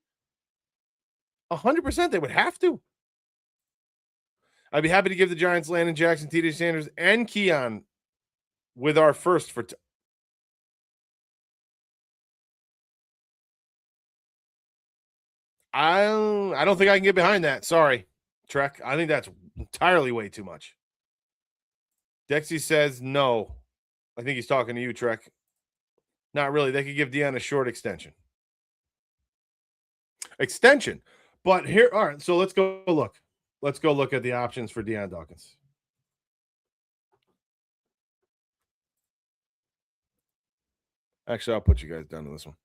100% they would have to. I'd be happy to give the Giants Landon Jackson, TJ Sanders, and Keon with our first for. I don't think I can get behind that. Sorry, Trek. I think that's entirely way too much. Dexy says no. I think he's talking to you, Trek. Not really. They could give Dion a short extension. But here, all right. So let's go look. Let's go look at the options for Dion Dawkins. Actually, I'll put you guys down to this one.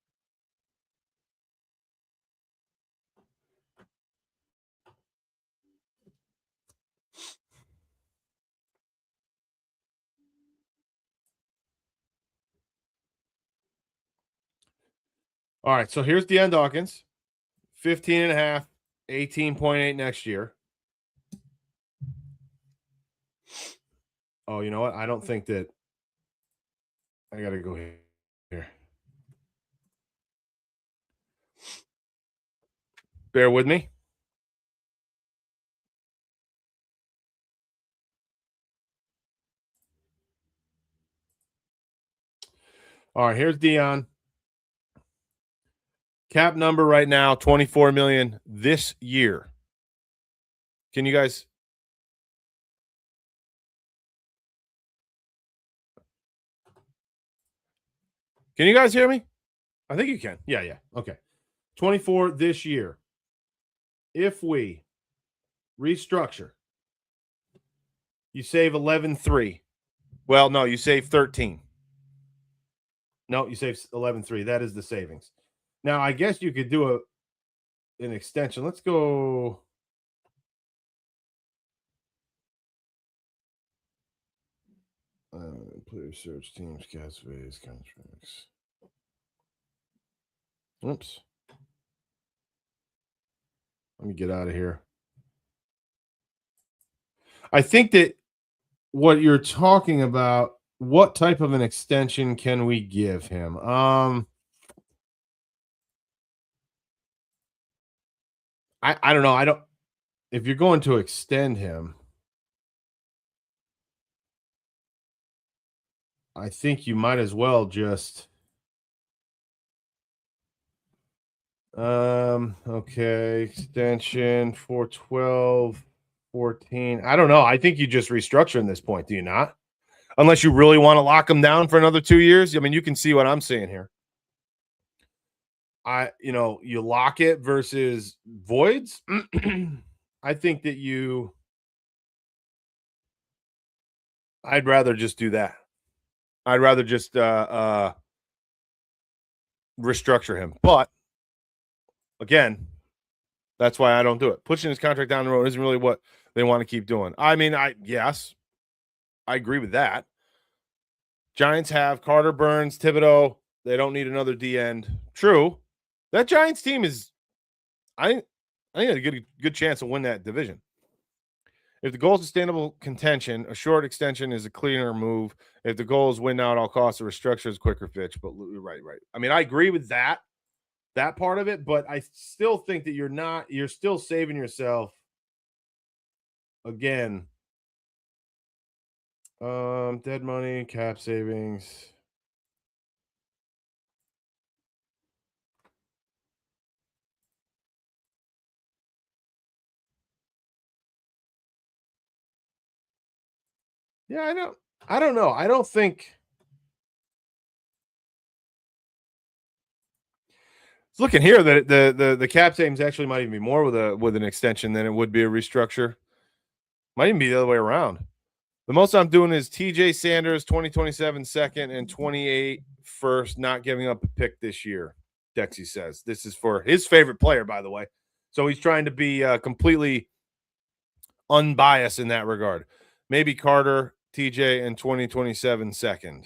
All right, so here's Dion Dawkins, 15 and a half, 18.8 next year. Oh, you know what? I don't think that I got to go here. Bear with me. All right, here's Dion. Cap number right now, 24 million this year. Can you guys? Can you guys hear me? I think you can. Yeah. Okay. 24 this year. If we restructure, You save 11.3. Well, no, you save 13. No, you save 11.3. That is the savings. Now, I guess you could do an extension. Let's go. Player search teams, cast phase, contracts. Oops. Let me get out of here. I think that what you're talking about, what type of an extension can we give him? I don't know. I don't if you're going to extend him, I think you might as well just okay, extension 412 14. I don't know. I think you just restructure in this point, do you not? Unless you really want to lock him down for another 2 years. I mean, you can see what I'm saying here. You lock it versus voids. I think that I'd rather just do that. I'd rather just restructure him. But again, that's why I don't do it. Pushing his contract down the road isn't really what they want to keep doing. I mean, I agree with that. Giants have Carter, Burns, Thibodeau. They don't need another D end. True. That Giants team is, I think, a good chance to win that division. If the goal is sustainable contention, a short extension is a cleaner move. If the goal is win now at all costs, a restructure is a quicker fix. But right. I mean, I agree with that part of it, but I still think that you're still saving yourself again. Dead money, cap savings. Yeah, I don't know. I don't think looking here that the cap savings actually might even be more with an extension than it would be a restructure. Might even be the other way around. The most I'm doing is TJ Sanders, 2027 second and 28 first, not giving up a pick this year. Dexy says this is for his favorite player, by the way. So he's trying to be completely unbiased in that regard. Maybe Carter, TJ, and 2027 second.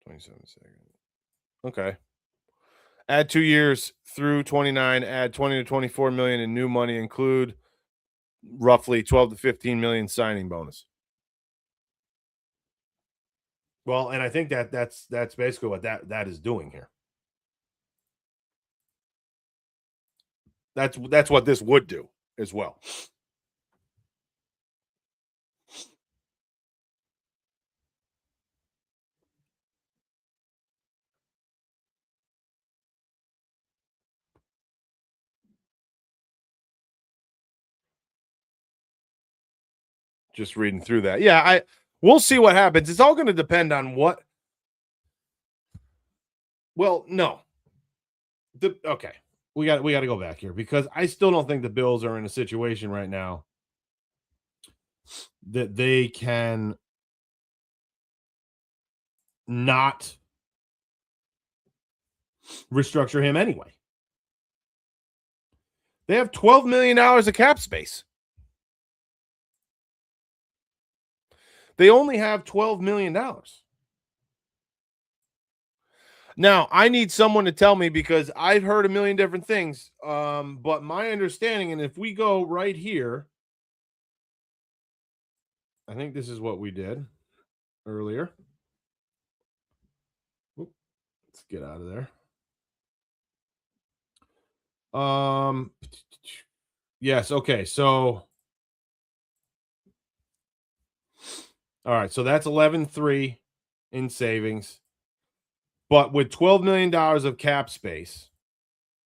27 second. Okay. Add 2 years through 29. Add 20 to 24 million in new money. Include roughly 12 to 15 million signing bonus. Well, and I think that's basically what that is doing here. That's what this would do as well. Just reading through that. Yeah, we'll see what happens. It's all going to depend on what. Well, no. Okay. We got to go back here because I still don't think the Bills are in a situation right now that they can not restructure him anyway. They have $12 million of cap space. They only have $12 million. Now, I need someone to tell me because I've heard a million different things. But my understanding, and if we go right here, I think this is what we did earlier. Let's get out of there. Yes, okay. So all right, so that's 11.3 in savings. But with $12 million of cap space,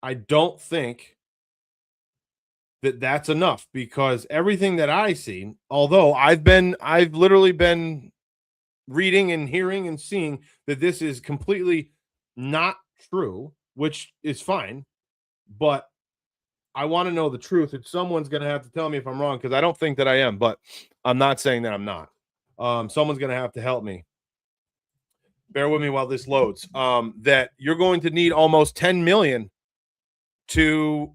I don't think that that's enough because everything that I see, although I've literally been reading and hearing and seeing that this is completely not true, which is fine, but I want to know the truth. And someone's going to have to tell me if I'm wrong, because I don't think that I am, but I'm not saying that I'm not. Someone's going to have to help me. Bear with me while this loads. That you're going to need almost 10 million to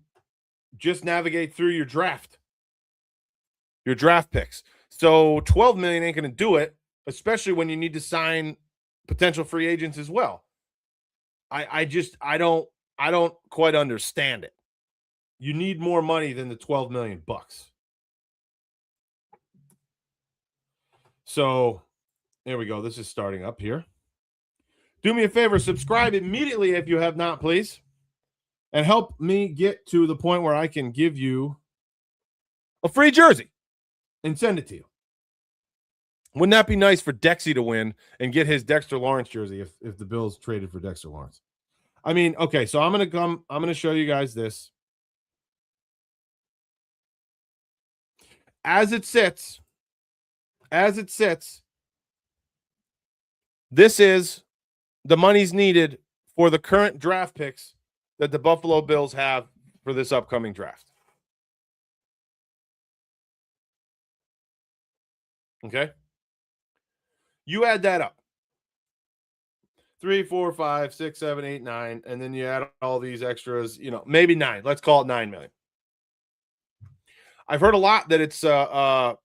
just navigate through your draft picks. So 12 million ain't going to do it, especially when you need to sign potential free agents as well. I don't quite understand it. You need more money than the 12 million bucks. So here we go. This is starting up here. Do me a favor, subscribe immediately if you have not, please. And help me get to the point where I can give you a free jersey and send it to you. Wouldn't that be nice for Dexy to win and get his Dexter Lawrence jersey if the Bills traded for Dexter Lawrence? I mean, okay, so I'm going to show you guys this. As it sits, this is the money's needed for the current draft picks that the Buffalo Bills have for this upcoming draft. Okay? You add that up. 3, 4, 5, 6, 7, 8, 9, and then you add all these extras, maybe 9. Let's call it 9 million. I've heard a lot that it's 5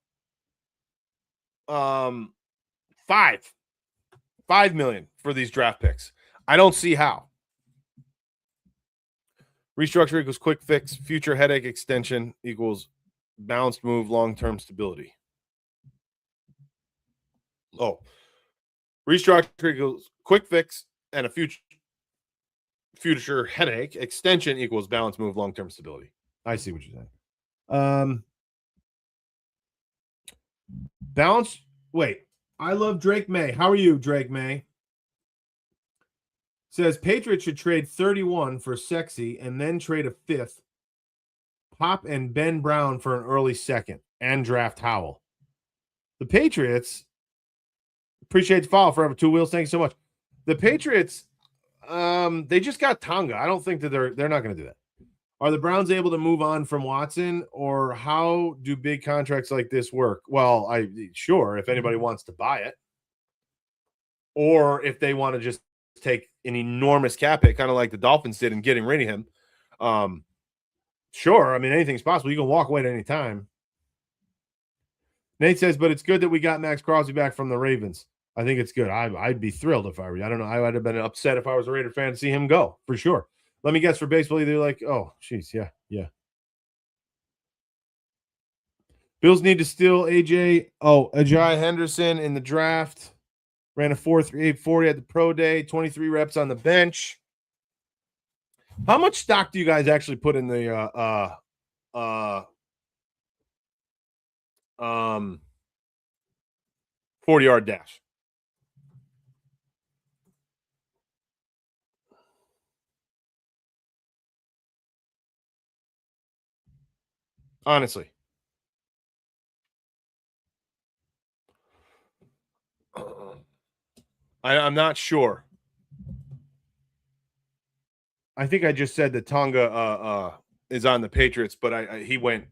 million for these draft picks. I don't see how. Restructure equals quick fix. Future headache extension equals balanced move, long-term stability. Oh, restructure equals quick fix, and a future headache extension equals balanced move, long-term stability. I see what you're saying. Balance. Wait, I love Drake May. How are you, Drake May? Says Patriots should trade 31 for Sexy and then trade a 5th. Pop and Ben Brown for an early 2nd and draft Howell. The Patriots, appreciate the follow forever. 2 Wheels, thank you so much. The Patriots, they just got Tonga. I don't think that they're not going to do that. Are the Browns able to move on from Watson, or how do big contracts like this work? Well, sure, if anybody wants to buy it, or if they want to just take an enormous cap hit, kind of like the Dolphins did in getting rid of him. Sure, I mean, anything's possible. You can walk away at any time. Nate says, but it's good that we got Max Crosby back from the Ravens. I think it's good. I'd be thrilled if I were you. I don't know. I would have been upset if I was a Raider fan to see him go, for sure. Let me guess, for baseball, they're like, oh, geez, yeah. Bills need to steal Ajay Henderson in the draft. Ran a 4.38 40 at the pro day, 23 reps on the bench. How much stock do you guys actually put in the 40-yard dash? Honestly. I'm not sure. I think I just said that Tonga is on the Patriots, but he went.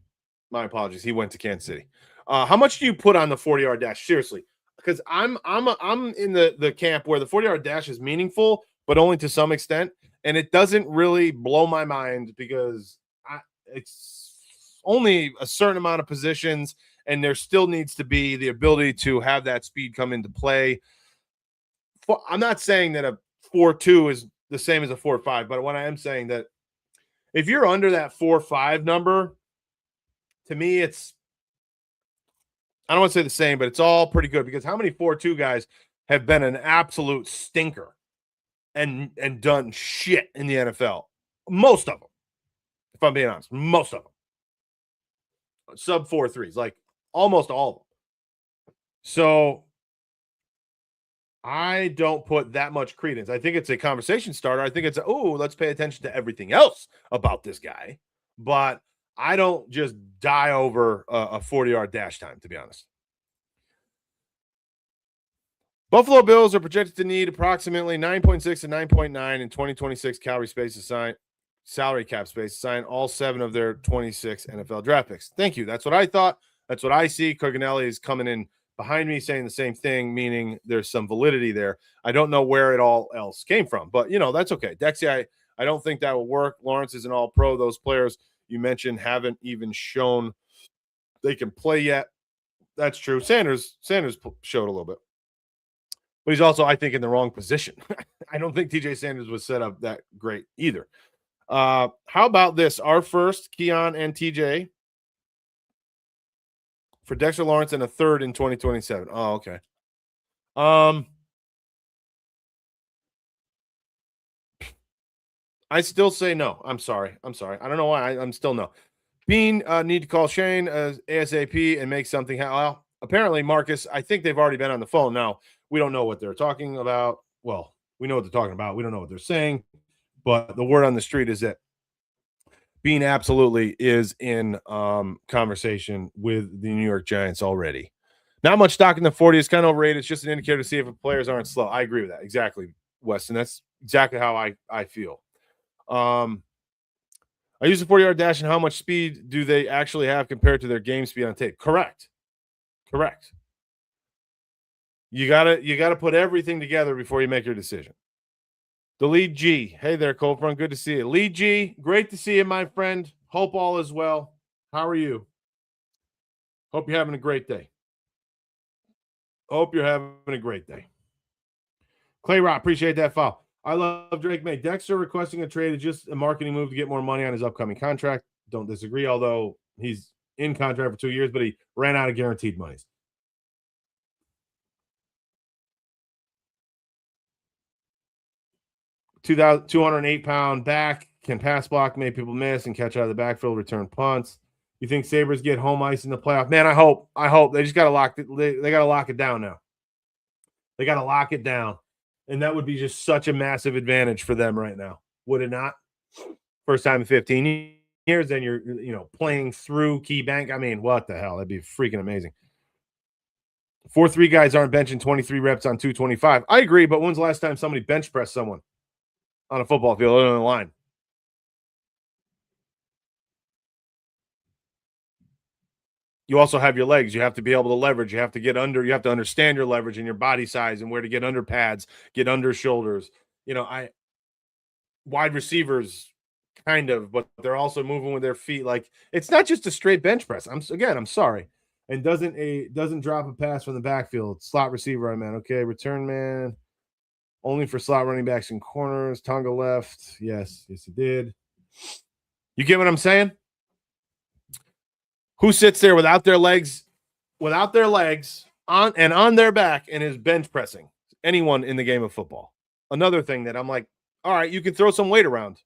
My apologies. He went to Kansas City. How much do you put on the 40-yard dash? Seriously, because I'm in the camp where the 40-yard dash is meaningful, but only to some extent, and it doesn't really blow my mind because it's only a certain amount of positions, and there still needs to be the ability to have that speed come into play. I'm not saying that a 4.2 is the same as a 4.5, but what I am saying that if you're under that 4.5 number, to me, it's, I don't want to say the same, but it's all pretty good, because how many 4.2 guys have been an absolute stinker and done shit in the NFL? Most of them, if I'm being honest, most of them. Sub 4.3s, like almost all of them. So I don't put that much credence. I think it's a conversation starter. I think it's let's pay attention to everything else about this guy. But I don't just die over a 40-yard dash time, to be honest. Buffalo Bills are projected to need approximately 9.6 to 9.9 in 2026 calorie space salary cap space to sign all 7 of their 26 NFL draft picks. Thank you. That's what I thought. That's what I see. Coganelli is coming in behind me saying the same thing, meaning there's some validity there. I don't know where it all else came from, but that's okay. Dexy, I don't think that will work. Lawrence is an all pro. Those players you mentioned haven't even shown they can play yet. That's true. Sanders showed a little bit, but he's also, I think, in the wrong position. I don't think TJ Sanders was set up that great either. How about this? Our first, Keon and TJ, for Dexter Lawrence and a third in 2027. Oh, okay. I still say no. I'm sorry. I don't know why. I'm still no. Bean need to call Shane ASAP and make something happen. Well, apparently, Marcus, I think they've already been on the phone. Now, we don't know what they're talking about. Well, we know what they're talking about. We don't know what they're saying. But the word on the street is that Bean absolutely is in conversation with the New York Giants already. Not much stock in the 40 is kind of overrated. It's just an indicator to see if players aren't slow. I agree with that. Exactly, Weston. That's exactly how I feel. I use the 40-yard dash, and how much speed do they actually have compared to their game speed on tape? Correct. You gotta put everything together before you make your decision. The lead G. Hey there, Coldfront. Good to see you. Lead G, great to see you, my friend. Hope all is well. How are you? Hope you're having a great day. Clay Rock, appreciate that foul. I love Drake May. Dexter requesting a trade is just a marketing move to get more money on his upcoming contract. Don't disagree, although he's in contract for 2 years, but he ran out of guaranteed monies. 208-pound back, can pass block, make people miss, and catch out of the backfield, return punts. You think Sabres get home ice in the playoff? Man, I hope. They just got to lock it. They got to lock it down now. They got to lock it down. And that would be just such a massive advantage for them right now. Would it not? First time in 15 years, then you're playing through Key Bank. I mean, what the hell? That'd be freaking amazing. 4-3 guys aren't benching 23 reps on 225. I agree, but when's the last time somebody bench pressed someone on a football field other than the line? You also have your legs. You have to be able to leverage. You have to get under. You have to understand your leverage and your body size and where to get under pads, get under shoulders. Wide receivers kind of, but they're also moving with their feet. Like, it's not just a straight bench press. I'm sorry. And doesn't drop a pass from the backfield. Slot receiver, I meant. Okay, return man. Only for slot running backs and corners. Tonga left. Yes, he did. You get what I'm saying? Who sits there without their legs on their back and is bench pressing? Anyone in the game of football. Another thing that I'm like, all right, you can throw some weight around.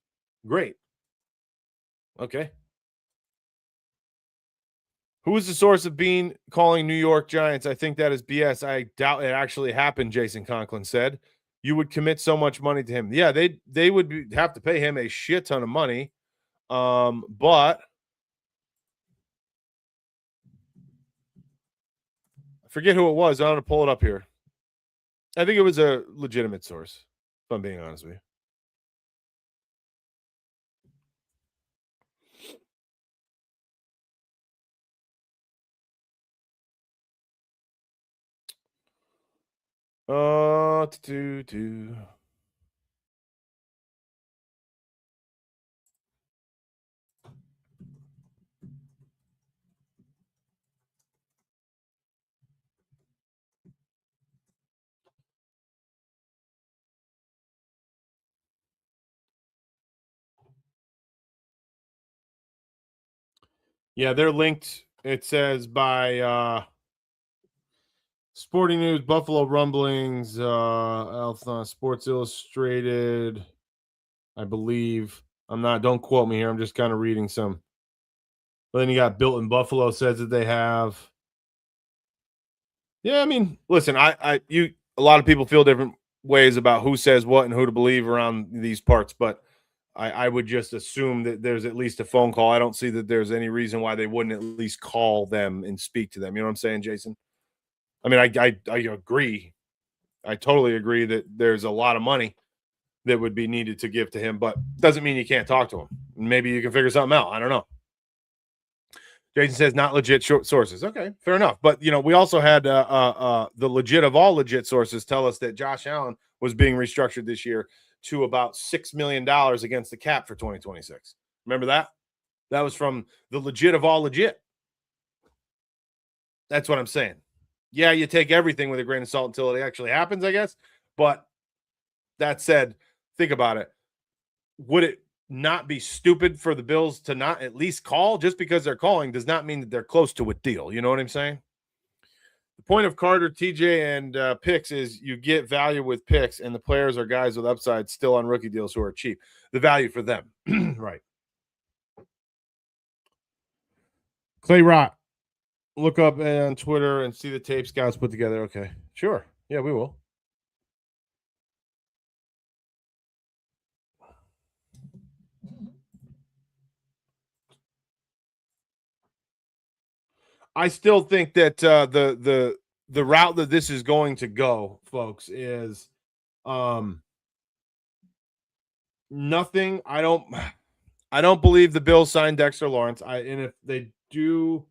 Great. Okay. Who is the source of Bean calling New York Giants? I think that is BS. I doubt it actually happened, Jason Conklin said. You would commit so much money to him. Yeah, they would have to pay him a shit ton of money. But I forget who it was. I'm going to pull it up here. I think it was a legitimate source, if I'm being honest with you. Yeah, they're linked. It says by Sporting News, Buffalo Rumblings, Sports Illustrated, I believe. Don't quote me here. I'm just kind of reading some. But then you got Built in Buffalo says that they have. Yeah, I mean, listen, a lot of people feel different ways about who says what and who to believe around these parts, but I would just assume that there's at least a phone call. I don't see that there's any reason why they wouldn't at least call them and speak to them. You know what I'm saying, Jason? I mean, I agree. I totally agree that there's a lot of money. that would be needed to give to him, but doesn't mean you can't talk to him. Maybe you can figure something out. I don't know. Jason says not legit sources. Okay, fair enough. But we also had the legit of all legit sources tell us that Josh Allen was being restructured this year to about $6 million against the cap for 2026. Remember that? That was from the legit of all legit. That's what I'm saying. Yeah, you take everything with a grain of salt until it actually happens, I guess. But that said, think about it. Would it not be stupid for the Bills to not at least call? Just because they're calling does not mean that they're close to a deal. You know what I'm saying? The point of Carter, TJ, and picks is you get value with picks, and the players are guys with upside still on rookie deals who are cheap. The value for them. Right. Clay Rott. Look up on Twitter and see the tape scouts put together. Okay. Sure. Yeah, we will. I still think that the route that this is going to go, folks, is nothing. I don't believe the Bills signed Dexter Lawrence. And if they do,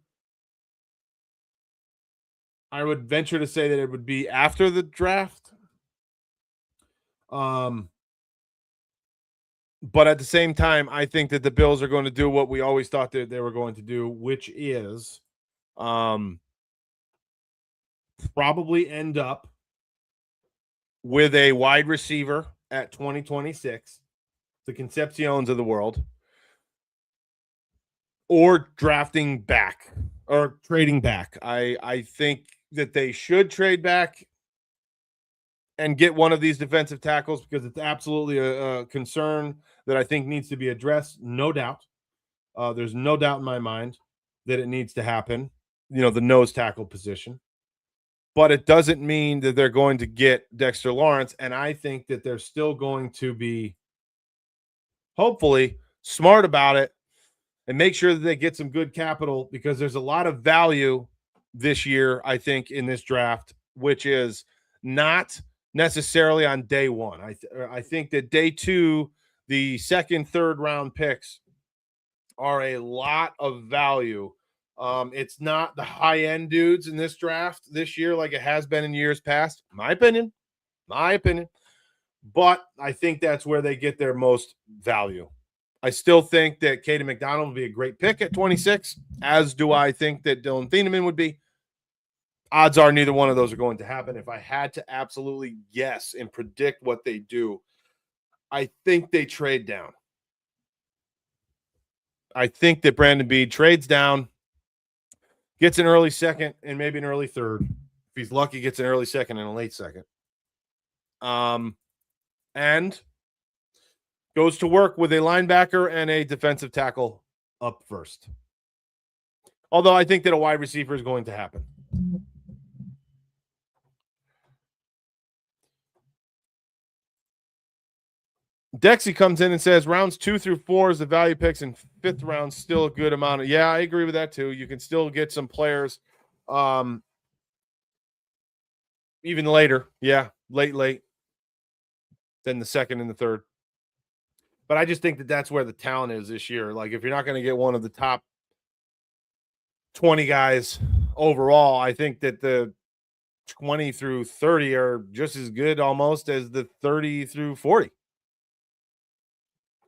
I would venture to say that it would be after the draft. But at the same time, I think that the Bills are going to do what we always thought that they were going to do, which is probably end up with a wide receiver at 2026, the Concepciones of the world, or drafting back or trading back. I think that they should trade back and get one of these defensive tackles because it's absolutely a concern that I think needs to be addressed. No doubt. There's no doubt in my mind that it needs to happen, the nose tackle position. But it doesn't mean that they're going to get Dexter Lawrence. And I think that they're still going to be, hopefully, smart about it and make sure that they get some good capital because there's a lot of value this year, I think, in this draft, which is not necessarily on day one. I think that day two, the second, third round picks are a lot of value. It's not the high end dudes in this draft this year like it has been in years past. My opinion. But I think that's where they get their most value. I still think that Caden McDonald would be a great pick at 26, as do I think that Dylan Thieneman would be. Odds are neither one of those are going to happen. If I had to absolutely guess and predict what they do, I think they trade down. I think that Brandon Beede trades down, gets an early second and maybe an early third. If he's lucky, gets an early second and a late second. And goes to work with a linebacker and a defensive tackle up first. Although I think that a wide receiver is going to happen. Dexy comes in and says rounds 2 through 4 is the value picks and fifth round still a good amount of. Yeah, I agree with that too. You can still get some players even later. Yeah, late than the second and the third. But I just think that that's where the talent is this year. Like if you're not going to get one of the top 20 guys overall, I think that the 20 through 30 are just as good almost as the 30 through 40.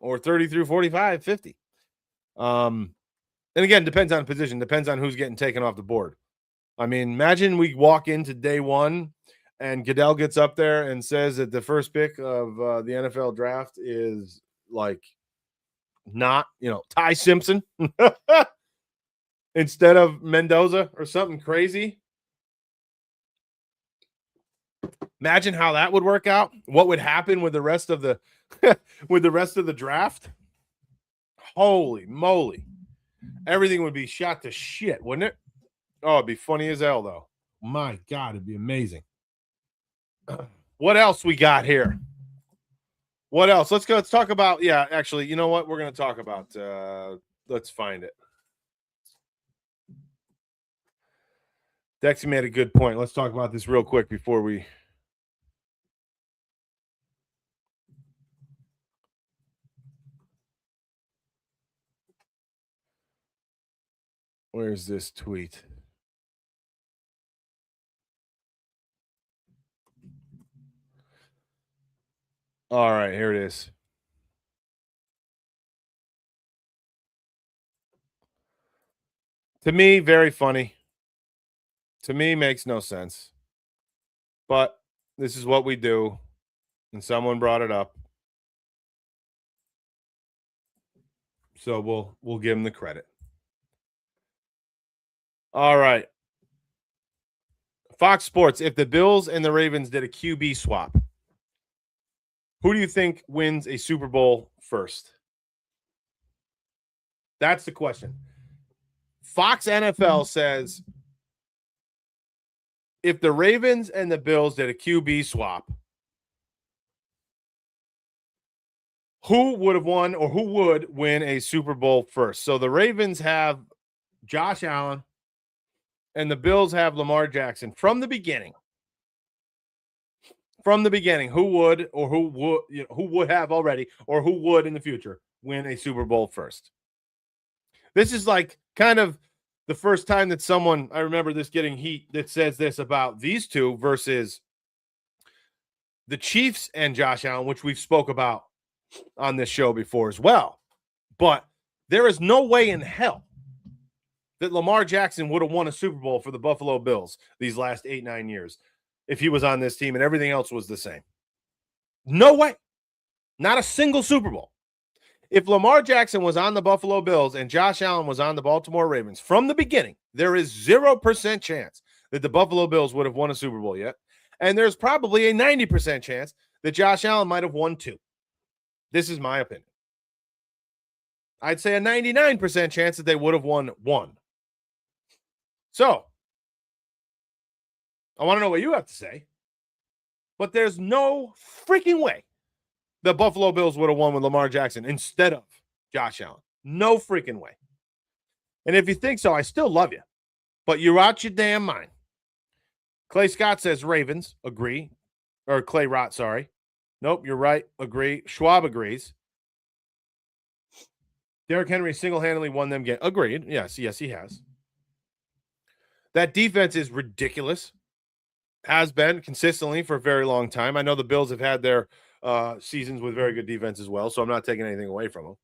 Or 30 through 45, 50. And again, depends on position, depends on who's getting taken off the board. I mean, imagine we walk into day one and Goodell gets up there and says that the first pick of the NFL draft is like not, Ty Simpson instead of Mendoza or something crazy. Imagine how that would work out. What would happen with the rest of the draft? Holy moly. Everything would be shot to shit, wouldn't it? Oh, it'd be funny as hell, though. My God, it'd be amazing. What else we got here? What else? Let's talk about, actually, you know what we're going to talk about? Let's find it. Dexy made a good point. Let's talk about this real quick before we Where's this tweet? All right, here it is. To me, very funny. To me, makes no sense. But this is what we do, and someone brought it up. So we'll give him the credit. All right. Fox Sports, if the Bills and the Ravens did a QB swap, who do you think wins a Super Bowl first? That's the question. Fox NFL says if the Ravens and the Bills did a QB swap, who would have won or who would win a Super Bowl first? So the Ravens have Josh Allen and the Bills have Lamar Jackson from the beginning. From the beginning, who would or who would have already or who would in the future win a Super Bowl first? This is like kind of the first time that someone, I remember this getting heat, that says this about these two versus the Chiefs and Josh Allen, which we've spoke about on this show before as well. But there is no way in hell that Lamar Jackson would have won a Super Bowl for the Buffalo Bills these last 8-9 years if he was on this team and everything else was the same. No way. Not a single Super Bowl. If Lamar Jackson was on the Buffalo Bills and Josh Allen was on the Baltimore Ravens from the beginning, there is 0% chance that the Buffalo Bills would have won a Super Bowl yet. And there's probably a 90% chance that Josh Allen might have won 2. This is my opinion. I'd say a 99% chance that they would have won 1. So, I want to know what you have to say. But there's no freaking way the Buffalo Bills would have won with Lamar Jackson instead of Josh Allen. No freaking way. And if you think so, I still love you. But you're out your damn mind. Clay Scott says Ravens. Agree. Or Clay Rott, sorry. Nope, you're right. Agree. Schwab agrees. Derrick Henry single-handedly won them game. Agreed. Yes, he has. That defense is ridiculous. Has been consistently for a very long time. I know the Bills have had their seasons with very good defense as well, so I'm not taking anything away from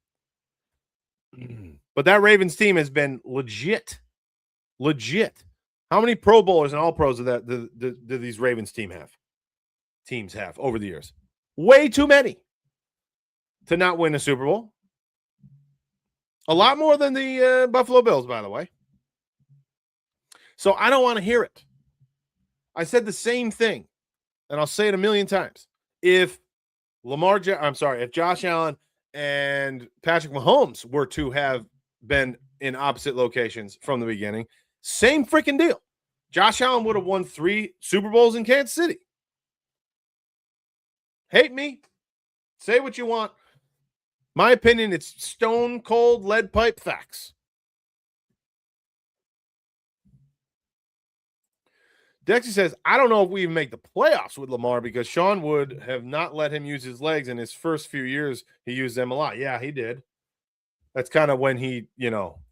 them. But that Ravens team has been legit. Legit. How many Pro Bowlers and All Pros do these Ravens teams have over the years? Way too many to not win a Super Bowl. A lot more than the Buffalo Bills, by the way. So I don't want to hear it. I said the same thing, and I'll say it a million times. If Josh Allen and Patrick Mahomes were to have been in opposite locations from the beginning, same freaking deal. Josh Allen would have won 3 Super Bowls in Kansas City. Hate me. Say what you want. My opinion, it's stone cold lead pipe facts. Dexy says, I don't know if we even make the playoffs with Lamar because Sean would have not let him use his legs in his first few years. He used them a lot. Yeah, he did. That's kind of when he,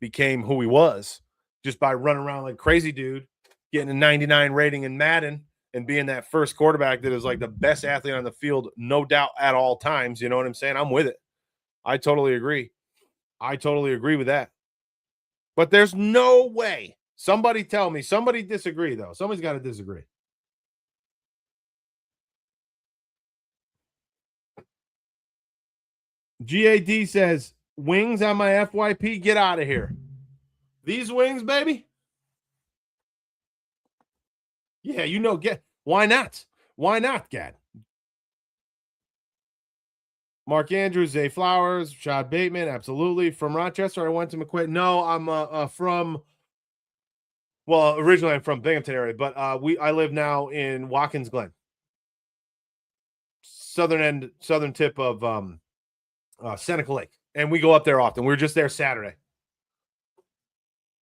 became who he was, just by running around like crazy dude, getting a 99 rating in Madden and being that first quarterback that is like the best athlete on the field, no doubt at all times. You know what I'm saying? I'm with it. I totally agree. I totally agree with that. But there's no way. Somebody tell me. Somebody disagree, though. Somebody's got to disagree. GAD says, wings on my FYP, get out of here. These wings, baby? Yeah, get. Why not? Why not, Gad? Mark Andrews, Zay Flowers, Shad Bateman, absolutely. From Rochester, I went to McQuaid. No, I'm from... Well, originally I'm from Binghamton area, but I live now in Watkins Glen. Southern tip of Seneca Lake. And we go up there often. We were just there Saturday.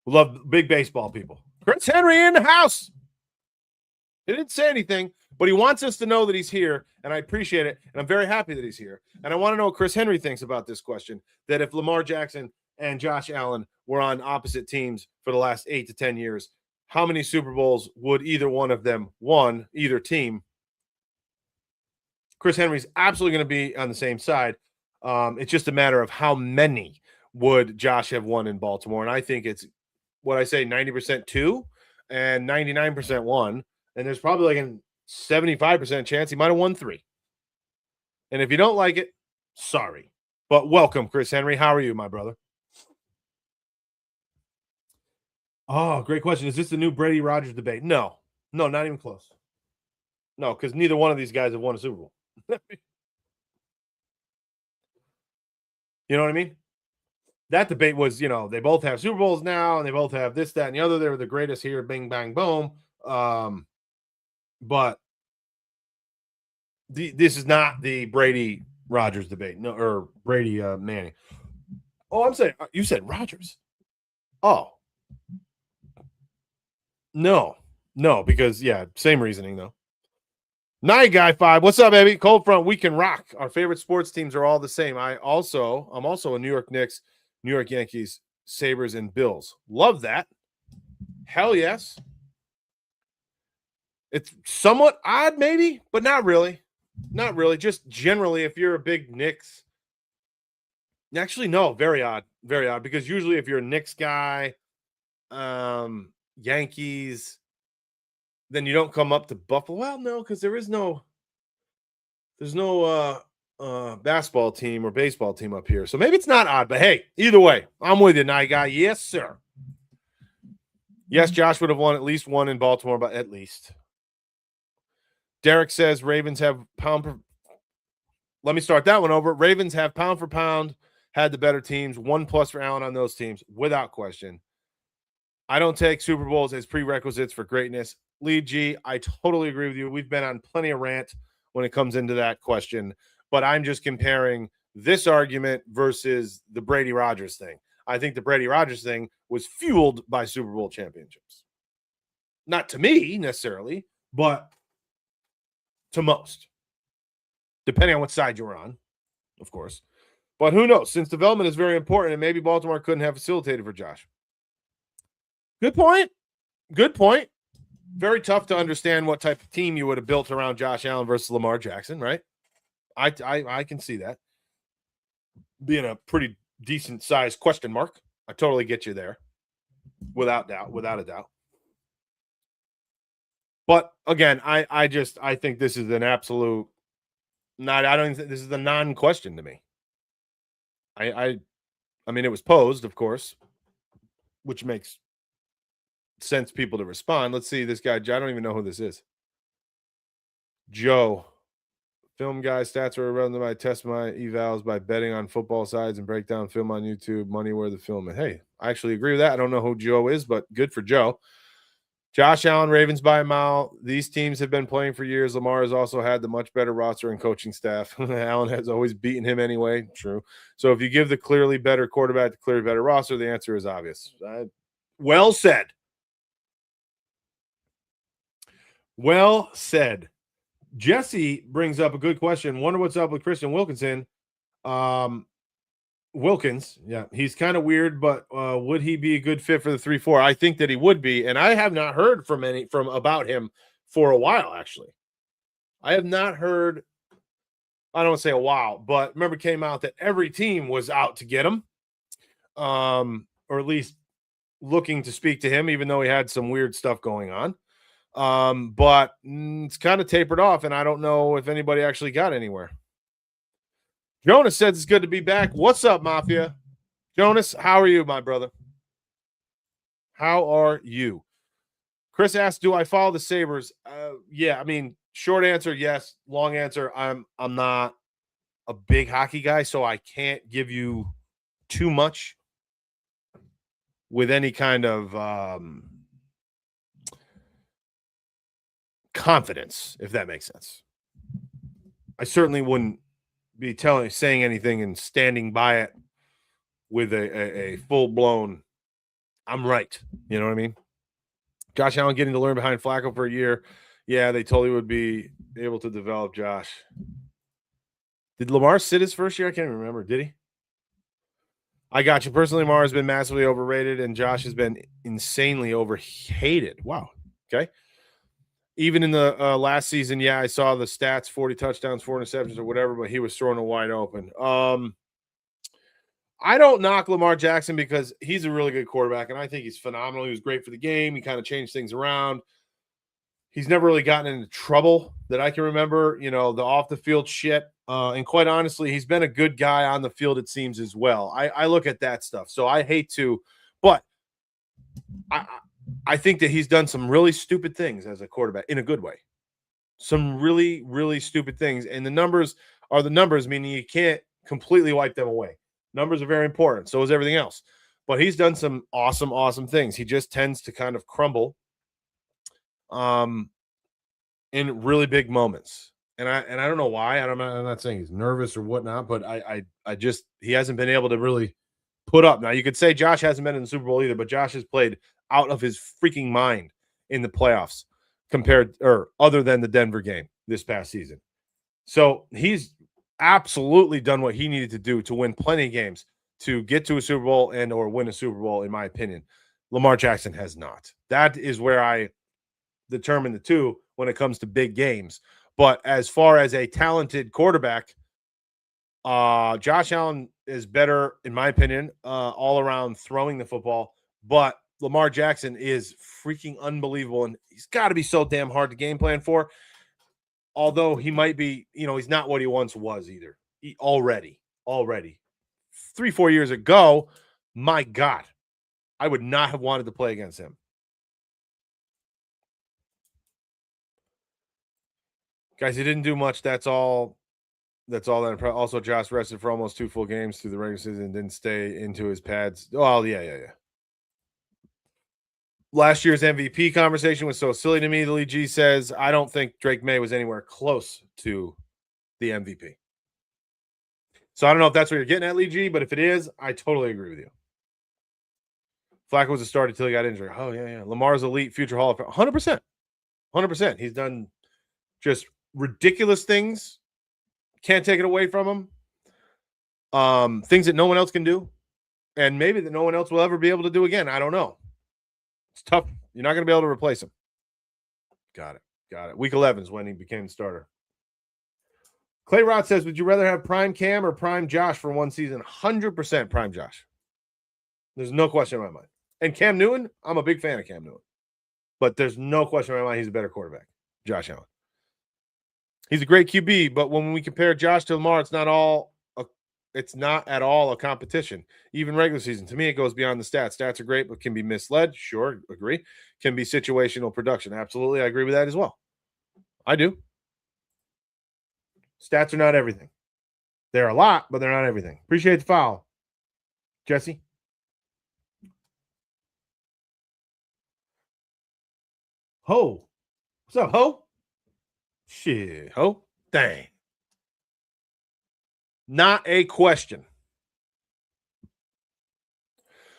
We love big baseball people. Chris Henry in the house. He didn't say anything, but he wants us to know that he's here, and I appreciate it, and I'm very happy that he's here. And I want to know what Chris Henry thinks about this question, that if Lamar Jackson and Josh Allen were on opposite teams for the last 8 to 10 years, how many Super Bowls would either one of them won, either team? Chris Henry's absolutely going to be on the same side. It's just a matter of how many would Josh have won in Baltimore. And I think it's what I say 90% two and 99% one. And there's probably like a 75% chance he might have won 3. And if you don't like it, sorry. But welcome, Chris Henry. How are you, my brother? Oh, great question. Is this the new Brady Rodgers debate? No, not even close. No, because neither one of these guys have won a Super Bowl. You know what I mean? That debate was, they both have Super Bowls now, and they both have this, that, and the other. They were the greatest here, bing, bang, boom. But this is not the Brady Rodgers debate, no, or Brady Manning. Oh, I'm saying you said Rodgers. Oh, no, because same reasoning though. Night Guy 5. What's up, baby? Cold Front, we can rock. Our favorite sports teams are all the same. I'm also a New York Knicks, New York Yankees, Sabres, and Bills. Love that. Hell yes. It's somewhat odd, maybe, but not really. Not really. Just generally, if you're a big Knicks. Actually, no, very odd. Very odd. Because usually if you're a Knicks guy, Yankees, then you don't come up to Buffalo. Well, no, because there's no basketball team or baseball team up here. So maybe it's not odd, but hey, either way, I'm with you, Night Guy. Yes, sir. Yes, Josh would have won at least one in Baltimore, but at least. Derek says Ravens have let me start that one over. Ravens have pound for pound had the better teams. 1+ for Allen on those teams, without question. I don't take Super Bowls as prerequisites for greatness. Lee G, I totally agree with you. We've been on plenty of rant when it comes into that question, but I'm just comparing this argument versus the Brady Rodgers thing. I think the Brady Rodgers thing was fueled by Super Bowl championships. Not to me necessarily, but to most, depending on what side you're on, of course. But who knows? Since development is very important, and maybe Baltimore couldn't have facilitated for Josh. Good point. Very tough to understand what type of team you would have built around Josh Allen versus Lamar Jackson, right? I can see that being a pretty decent sized question mark. I totally get you there, without a doubt. But again, I think this is an absolute not. I don't even think this is a non-question to me. I mean, it was posed, of course, which makes sense people to respond. Let's see this guy. I don't even know who this is. Joe, film guy, stats are around my test my evals by betting on football sides and break down film on YouTube. Money where the film is. Hey, I actually agree with that. I don't know who Joe is, but good for Joe. Josh Allen, Ravens by a mile. These teams have been playing for years. Lamar has also had the much better roster and coaching staff. Allen has always beaten him anyway. True. So if you give the clearly better quarterback the clearly better roster, the answer is obvious. Well said. Well said. Jesse brings up a good question. Wonder what's up with Christian Wilkinson. Wilkins, yeah, he's kind of weird, but would he be a good fit for the 3-4? I think that he would be, and I have not heard from about him for a while. Actually, I have not heard. I don't want to say a while, but remember, it came out that every team was out to get him, or at least looking to speak to him, even though he had some weird stuff going on. But it's kind of tapered off, and I don't know if anybody actually got anywhere. Jonas says it's good to be back. What's up, Mafia? Jonas, how are you, my brother? How are you? Chris asks, do I follow the Sabres? Yeah, I mean, short answer, yes. Long answer, I'm not a big hockey guy, so I can't give you too much with any kind of confidence, if that makes sense. I certainly wouldn't be saying anything and standing by it with a full-blown I'm right. You know what I mean? Josh Allen getting to learn behind Flacco for a year. Yeah, they totally would be able to develop Josh. Did Lamar sit his first year? I can't remember. Did he? I got you. Personally, Lamar has been massively overrated, and Josh has been insanely overhated. Wow. Okay. Even in the last season, yeah, I saw the stats: 40 touchdowns, 4 interceptions, or whatever, but he was throwing it wide open. I don't knock Lamar Jackson because he's a really good quarterback, and I think he's phenomenal. He was great for the game. He kind of changed things around. He's never really gotten into trouble that I can remember, the off the field shit. And quite honestly, he's been a good guy on the field, it seems, as well. I look at that stuff. So I hate to, but I think that he's done some really stupid things as a quarterback in a good way. Some really, really stupid things. And the numbers are the numbers, meaning you can't completely wipe them away. Numbers are very important. So is everything else. But he's done some awesome, awesome things. He just tends to kind of crumble in really big moments. And I don't know why. I'm not saying he's nervous or whatnot, but I just he hasn't been able to really put up. Now you could say Josh hasn't been in the Super Bowl either, but Josh has played out of his freaking mind in the playoffs compared or other than the Denver game this past season. So he's absolutely done what he needed to do to win plenty of games to get to a Super Bowl and or win a Super Bowl, in my opinion. Lamar Jackson has not. That is where I determine the two when it comes to big games. But as far as a talented quarterback, Josh Allen is better, in my opinion, all around throwing the football. But Lamar Jackson is freaking unbelievable, and he's got to be so damn hard to game plan for. Although he might be, he's not what he once was either. Already. 3-4 years ago, my God, I would not have wanted to play against him. Guys, he didn't do much. That's all. Also, Josh rested for almost 2 full games through the regular season and didn't stay into his pads. Oh, yeah. Last year's MVP conversation was so silly to me. The Lee G says, I don't think Drake May was anywhere close to the MVP. So I don't know if that's what you're getting at, Lee G, but if it is, I totally agree with you. Flacco was a starter until he got injured. Oh, yeah. Lamar's elite, future Hall of Fame. 100%. 100%. He's done just ridiculous things. Can't take it away from him. Things that no one else can do. And maybe that no one else will ever be able to do again. I don't know. It's tough. You're not going to be able to replace him. Got it. Week 11 is when he became the starter. Clay Rod says, would you rather have Prime Cam or Prime Josh for one season? 100% Prime Josh. There's no question in my mind. And Cam Newton, I'm a big fan of Cam Newton. But there's no question in my mind he's a better quarterback. Josh Allen. He's a great QB, but when we compare Josh to Lamar, it's not at all a competition. Even regular season, to me, it goes beyond the stats. Stats are great, but can be misled. Sure, agree. Can be situational production. Absolutely, I agree with that as well. I do. Stats are not everything. They're a lot, but they're not everything. Appreciate the foul, Jesse. Ho. What's up, Ho? Shit, Ho. Dang. Not a question.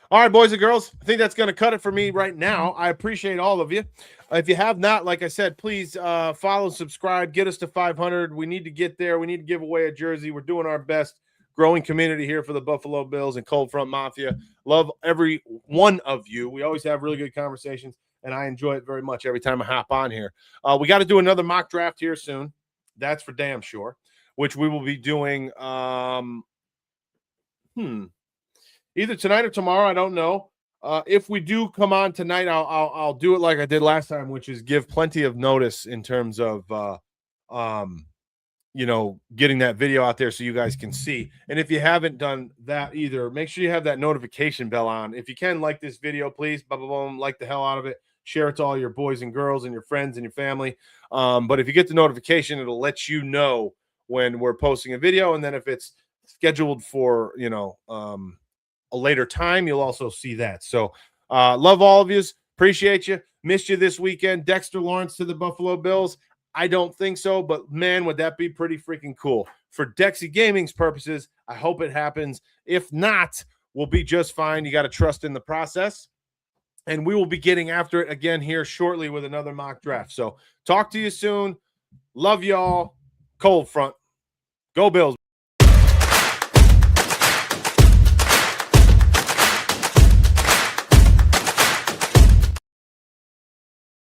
All right, boys and girls, I think that's going to cut it for me right now. I appreciate all of you. If you have not, like I said, please follow, subscribe, get us to 500. We need to get there. We need to give away a jersey. We're doing our best. Growing community here for the Buffalo Bills and Cold Front Mafia. Love every one of you. We always have really good conversations, and I enjoy it very much every time I hop on here. We got to do another mock draft here soon. That's for damn sure, which we will be doing either tonight or tomorrow. I don't know. If we do come on tonight, I'll do it like I did last time, which is give plenty of notice in terms of getting that video out there so you guys can see. And if you haven't done that either, make sure you have that notification bell on. If you can, like this video, please, like the hell out of it. Share it to all your boys and girls and your friends and your family. But if you get the notification, it'll let you know when we're posting a video. And then if it's scheduled for, a later time, you'll also see that. So love all of you. Appreciate you. Missed you this weekend. Dexter Lawrence to the Buffalo Bills. I don't think so, but man, would that be pretty freaking cool. For Dexy Gaming's purposes, I hope it happens. If not, we'll be just fine. You got to trust in the process. And we will be getting after it again here shortly with another mock draft. So talk to you soon. Love y'all. Cold Front. Go Bills.